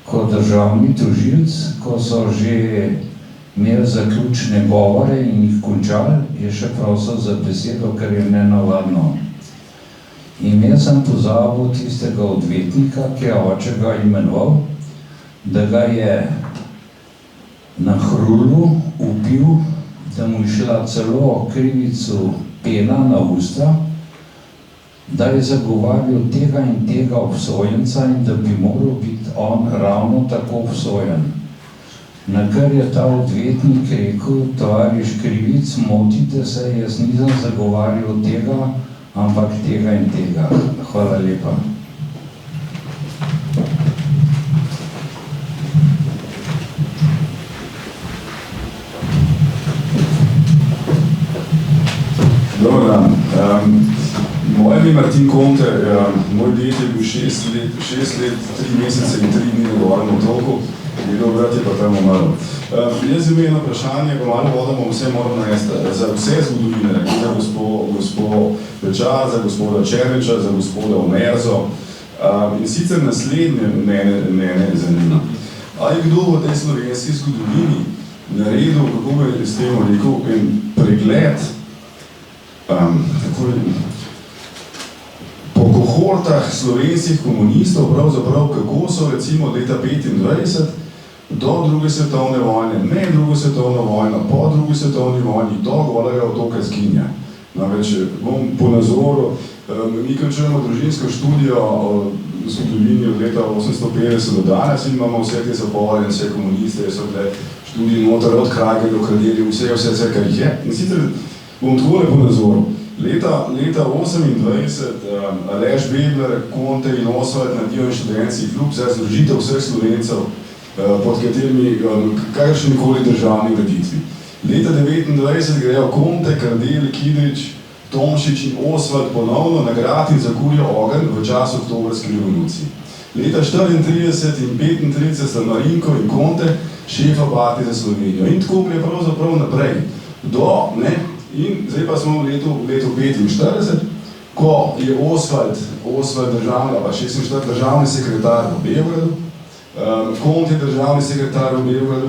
kot državni tožilec, ko so že imeli zaključne govore in jih končali, je še prosil za besedo, ker je nenavadno. In jaz sem pozabil tistega odvetnika, ki je oče ga imenoval, da ga je na Hrulu upil, da mu je šla celo Krivicu pena na usta, da je zagovarjal tega in tega obsojenca in da bi moral biti on ravno tako obsojen. Na kar je ta odvetnik rekel, tovariš Krivic, motite se, jaz nisem zagovarjal tega, ampak tega in tega. Hvala lepa. Dobar dan. Moje ime je Martin Konte, moj ded je bil 6 let, 3 mesece in 3 dni na govornem otroku, njegov brat je pa tam umrl. Jaz imam eno vprašanje, ko malo vodamo, vse moram narediti. Za vse zgodovine, za gospod Pečar, za gospoda Černiča, za gospoda Omerzo. In sicer naslednje mene zanima. Ali je kdo v tej slovenski zgodovini naredil, kako bi s tem rekel, en pregled po kohortah slovenskih komunistov, pravzaprav kako so recimo od leta 1925 do druge svetovne vojne, ne drugo svetovno vojno, po drugi svetovni vojni, do golega otoka Zginja. Namreč bom po nazoru, mi končujemo družinsko študijo o zgodovini od leta 850 do danes in imamo vse te zapore in vse komuniste, so bile študije noter od Krage do Kradelja, vse, kar jih je. In sicer bom takole po nazoru. Leta 1928 Aleš Bebler, Konte in Osvald naredijo študentski klub za združitev vseh Slovencev, pod katerimi kakršnikoli državni ureditvi. Leta 1929 grejo Konte, Kardel, Kidrič, Tomšič in Osvald ponovno na grad in zakurijo ogenj v času oktobrske revolucije. Leta 1934 in 1935 sta Marinko in Konte šefa partije za Slovenijo. In tako je pravzaprav naprej. In zdaj pa smo v letu 1945, ko je Osvald državni, pa 46 državni sekretar v Beogradu, Konte državni sekretar v Beogradu,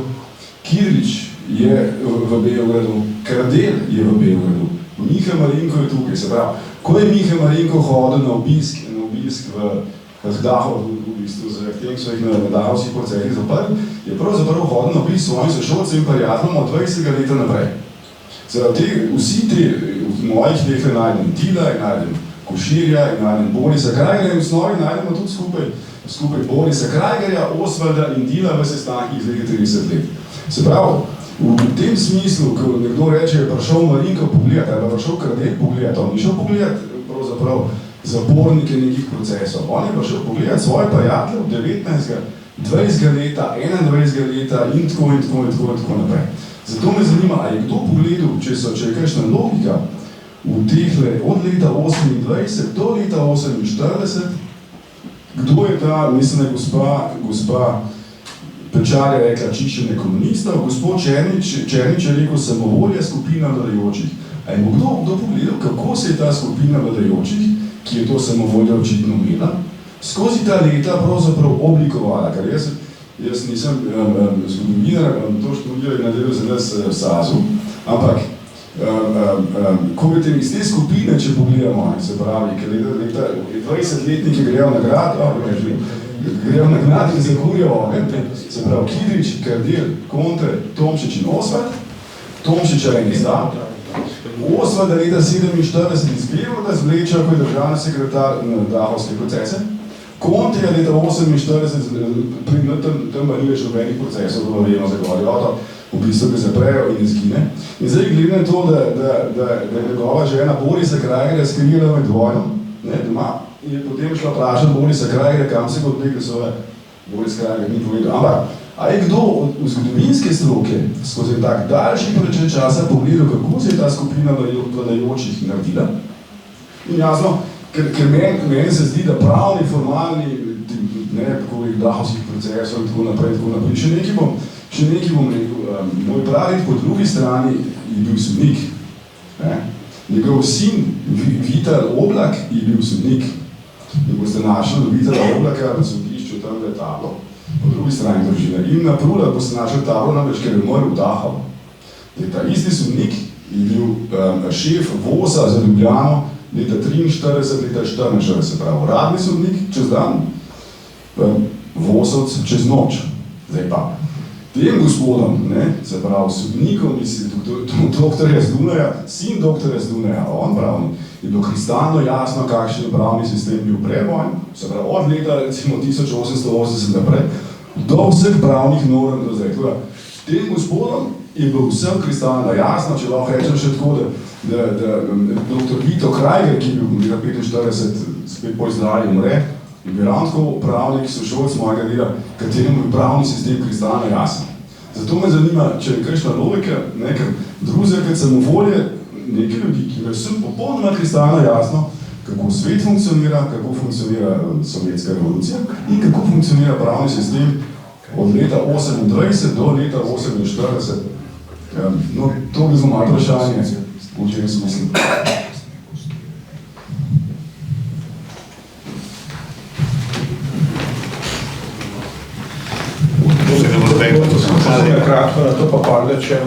Kidrič je v Beogradu, Kardel je v Beogradu, Miha Marinko je tukaj. Se pravi, ko je Miha Marinko hodil na obisk v v bistvu zaradi tem, so jih na dahovskih procesih zaprli, je pravzaprav hodil na obisk svojim sošolcem in prijateljem od 20. leta naprej. Zaradi vsi ti v mojih teh najdem Tila, najdem Koširja, najdem Borisa Krajgerja in v osnovi najdemo tudi skupaj Borisa Krajgerja, Osvalda in Tila v sestankih iz leta 30 let. Se pravi, v tem smislu, ko nekdo reče, je prišel Marinko pogledati, ali pa prišel Kradek pogledati, on ni šel pogledati pravzaprav zapornike nekih procesov. On je prišel pogledati svoje prijatelje od 19., 20. leta, 21. leta in tako naprej. Zato me zanima, a je kdo pogledal, če je kakšna logika v tehle od leta 28 do leta 48, kdo je ta, mislim, da je gospa Pečar je rekla čiščenje komunistov, gospod Černič je rekel samovolja skupina vladajočih. A je kdo pogledal, kako se je ta skupina vladajočih, ki je to samovolja očitno imela, skozi ta leta pravzaprav oblikovala, ker jaz nisem zgodovinar, to študijo je nadelil za nas v SAZU, ampak ko vidite iz te skupine, če pogledamo, se pravi, ker leta 20-letniki grejo na grad, grejo na grad in zakurijo ogen, se pravi Kidrič, Kardel, Kontre, Tomšič in Osvald, Tomšiča je izda, Osvalda leta 47 izbiral, da zvleča, ko je državni sekretar na dahovske procese, Konte je leta 48, tam ni več nobenih procesov, da vemo zagovorijo, v bistvu ga zaprejo in izgine. In zdaj glede na to, da je njegova žena Borisa Krajgerja skrila med vojno, doma, in je potem šla vprašati Borisa Krajgerja, kam se kot nekaj sove, Boris Krajger ni povedal. Ampak, a je kdo v zgodovinske stroke skozi tak daljši prečet časa pogledal, kako se je ta skupina vladajočih naredila? In jasno, ker meni se zdi, da pravni, formalni, takovih dahovskih procesov in tako naprej, še nekaj bom rekel, moj praded po drugi strani je bil sodnik. Njegov sin, Vital Oblak, je bil sodnik. In boste našli Vitala Oblaka na sodišču, tam je tablo, po drugi strani družine. In na Prula boste našli tablo, namreč, ker je umrl v Dachau. Ta isti sodnik je bil šef VOS-a za Ljubljano leta 43, leta 44, se pravi, uradni sodnik čez dan, VOS-ovc čez noč. Zdaj pa, tem gospodom, se pravi, sodnikom, doktorja z Dunaja, sin doktorja z Dunaja, on pravni, je bilo kristalno jasno, kakšen je pravni sistem bil prevojn, se pravi, od leta, recimo, 1880 naprej, do vseh pravnih norm do zdaj. Tem gospodom je bilo vsem kristalno jasno, če lahko rečem še tako, da dr. Vito Krajger, ki je bil leta 45, spet po izdrali umre, je bil ravno tako pravnik, sošolc mojega dela, kateremu je pravni sistem kristalno jasen. Zato me zanima, če je kakšna logika, ker druze, kot samovolje, nekaj ljudi, ki je vsem popolnoma kristalno jasno, kako svet funkcionira, kako funkcionira sovjetska revolucija in kako funkcionira pravni sistem od leta 28 do leta 48. No, to bi zelo malo vprašanje, v čem smislu. Kratko na to pa padle, če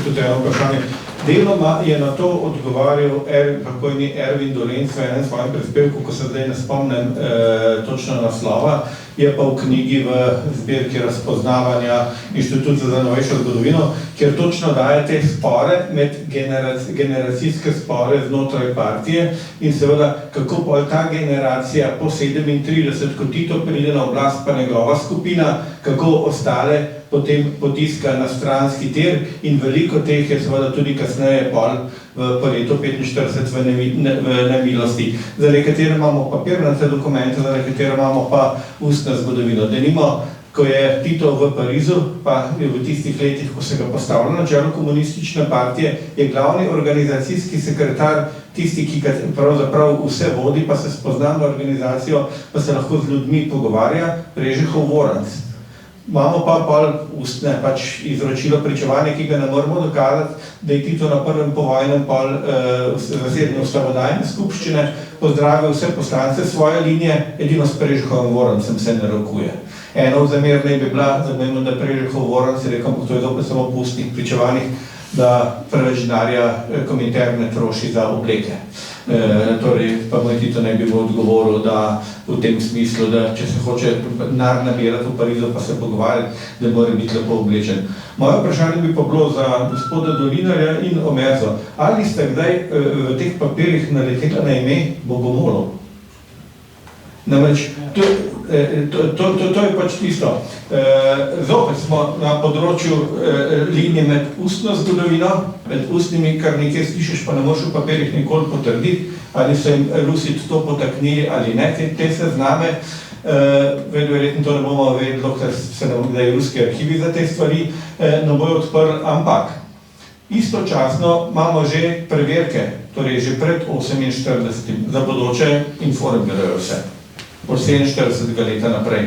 tudi eno vprašanje. Deloma je na to odgovarjal pokojni Ervin Dolenc v enem svojem prispevku, ko se zdaj ne spomnim točno naslova, je pa v knjigi v zbirki razpoznavanja Inštituta za novejšo zgodovino, kjer točno daje te spore med generacijske spore znotraj partije in seveda, kako pa ta generacija po 37, ko Tito pride na oblast, pa njegova skupina, kako ostale potem potiska na stranski tir in veliko teh je seveda tudi kasneje po letu 45 v nemilosti. Za nekatere imamo papirnate dokumente, za nekatere imamo pa ustno zgodovino. Denimo, ko je Tito v Parizu, pa v tistih letih, ko se ga postavlja na čelo komunistične partije, je glavni organizacijski sekretar tisti, ki pravzaprav vse vodi, pa se spozna na organizacijo, pa se lahko z ljudmi pogovarja, Prežihov Voranc. Imamo pa ustne izročilo pričevanja, ki ga ne moramo dokazati, da je Tito na prvem povojnem zasednju ustavodajne skupščine pozdravil vse poslance svoje linije, edino s Prežihovim Vorancem se ne rokuje. Eno zamer naj bi bila, da Prežihov Voranc je rekel, to je zopet samo po ustnih pričevanjih, da preveč denarja Komintern ne troši za obleke. Torej, pa moj Tito ne bi mu odgovoril, da v tem smislu, da če se hoče nabirati v Parizu, pa se pogovarjati, da mora biti lepo oblečen. Moje vprašanje bi pa bilo za gospoda Dolinarja in Omerzo. Ali ste kdaj v teh papirjih naleteli na ime Bogomolov? Namreč, to je pač tisto. Zopet smo na področju linije med ustno zgodovino, med ustnimi, kar nekaj slišiš, pa ne moreš v papirjih nikoli potrditi, ali so jim Rusi to potaknili ali ne, te sezname. Verjetno to ne bomo vedeli, dokler se ne bodo ruski arhivi za te stvari ne bojo odprli, ampak istočasno imamo že preverke, torej že pred 48. za bodoče informirajo vse. Od 47. leta naprej.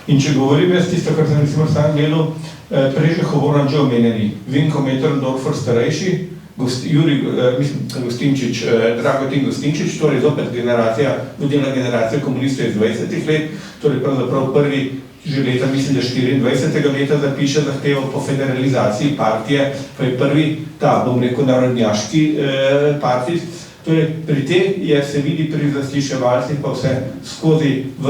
In če govorim jaz tisto, kar sem recimo sam gledal, prej že govorim že omenjeni, Vinko Meterndorfer starejši, Gostinčič, Dragotin Gostinčič, torej zopet vodilna generacija komunistov iz 20. let, torej pravzaprav prvi že leta, mislim, da 24. leta zapiše zahtevo po federalizaciji partije, pa je prvi ta, bom rekel, narodnjaški partij. Torej, pri tem se vidi pri zasliševalcih pa vse skozi v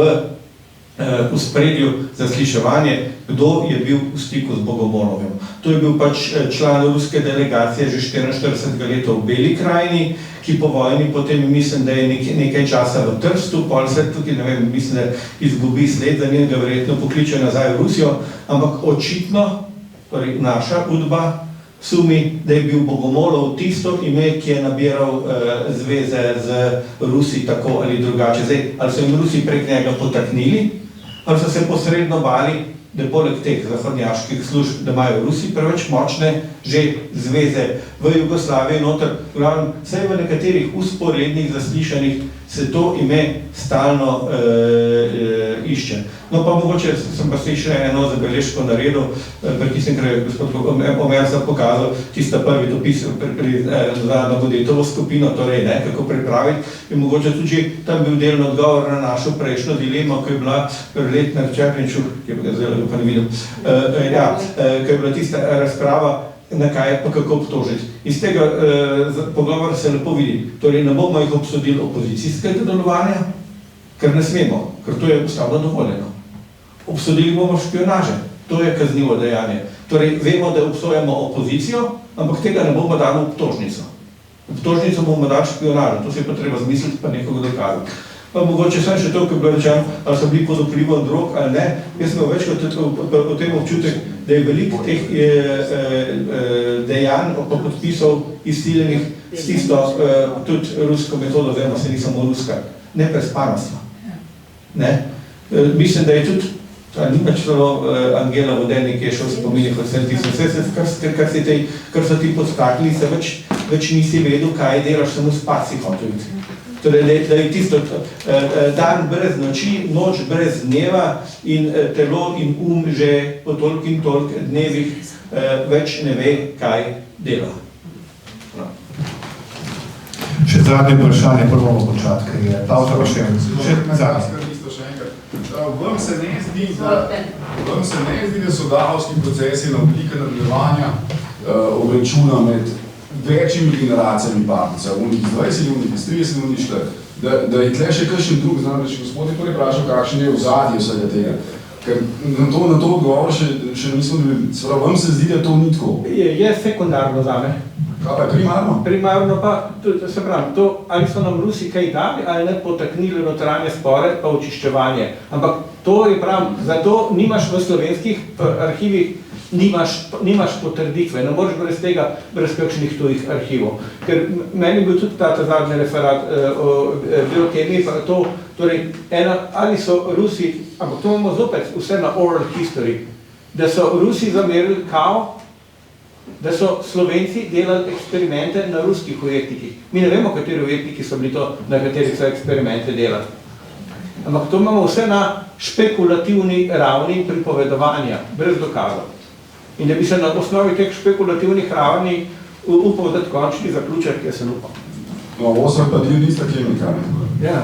spredju zasliševanje, kdo je bil v stiku z Bogomolovem. To je bil pač član ruske delegacije že 44. leta v Beli krajini, ki po vojni potem mislim, da je nekaj časa v Trstu, pol se tudi, ne vem, mislim, da izgubi sled, za njega verjetno pokličejo nazaj v Rusijo, ampak očitno, torej naša udba, sumi, da je bil Bogomolov tisto ime, ki je nabiral zveze z Rusi tako ali drugače. Zdaj, ali so jim Rusi prek njega potaknili, ali so se posredno bali, da poleg teh zahodnjaških služb, da imajo Rusi preveč močne že zveze v Jugoslaviji noter. Vsaj v nekaterih usporednih zaslišanjih se to ime stalno išče. No pa mogoče sem pa si še eno zabeležko naredil, pri tistem, ker je gospod Omerza pokazal tista prvi dopis za Navodetovo skupino, torej ne, kako pripraviti, in mogoče tudi tam bil delno odgovor na našo prejšnjo dilemo, ko je bila letna Čepinčuk, ki je zdaj pa ne vidim, ko je bila tista razprava, na kaj pa kako obtožiti. Iz tega pogovora se lepo vidi, torej ne bomo jih obsodili opozicijskega delovanja, ker ne smemo, ker to je ustavno dovoljeno. Obsodili bomo špionaže, to je kaznivo dejanje. Torej, vemo, da obsojamo opozicijo, ampak tega ne bomo dali v obtožnico. Obtožnico bomo dali špionažo, to se je pa treba zmisliti, pa nekoga dokazati. Pa mogoče sem še to, ko je bilo rečeno, ali so bili pod vplivom drog ali ne. Jaz sem večkrat o tem občutek, da je veliko teh dejanj, pa podpisov izsiljenih s tisto tudi rusko metodo, vemo, se ni samo ruska, neprespanost. Mislim, da je tudi, nima čelo Angela Vodenik, ki je šel v spominih od 7000, kar so ti podskakli, se več nisi vedel, kaj delaš, samo spasi hotel. Torej, da je tisto dan brez noči, noč brez dneva in telo in že po toliko in toliko dnevih več ne ve, kaj dela. Še zadnje vprašanje, prvo bomo počati, ker je Pavzor še zadnje. Vam se ne zdi, da so davovski procesi na oblike nadaljevanja obračuna med večjimi generacijami partnercev, unih iz 20, unih iz 30, unih šle, da je tle še kakšen drug, znam, da če gospod je torej vprašal, kakšen je ozadje vsega tega. Ker na to odgovor še nismo dobili. Sprav, vam se zdi, da to ni tako? Je sekundarno zame. Kaj pa je primarno? Primarno pa, se pravi, to, ali so nam Rusi kaj dali, ali ne potaknili notranje spore, pa očiščevanje. Ampak to je prav, zato nimaš v slovenskih arhivih, nimaš potrditve, ne moreš brez tega, brez kakšnih tujih arhivov. Ker meni bil tudi ta zadnji referat o biokemiji, pa to, torej, ali so Rusi, ampak to imamo zopet vse na oral history, da so Rusi zamerili kao, da so Slovenci delali eksperimente na ruskih ujetnikih. Mi ne vemo, kateri ujetniki so bili to, na katerih so eksperimente delali. Ampak to imamo vse na špekulativni ravni pripovedovanja, brez dokazov. In da bi se na osnovi teh špekulativnih ravni upal dati končni zaključek, jaz se upam. No, 8 pa 3 nista kemika. Ja.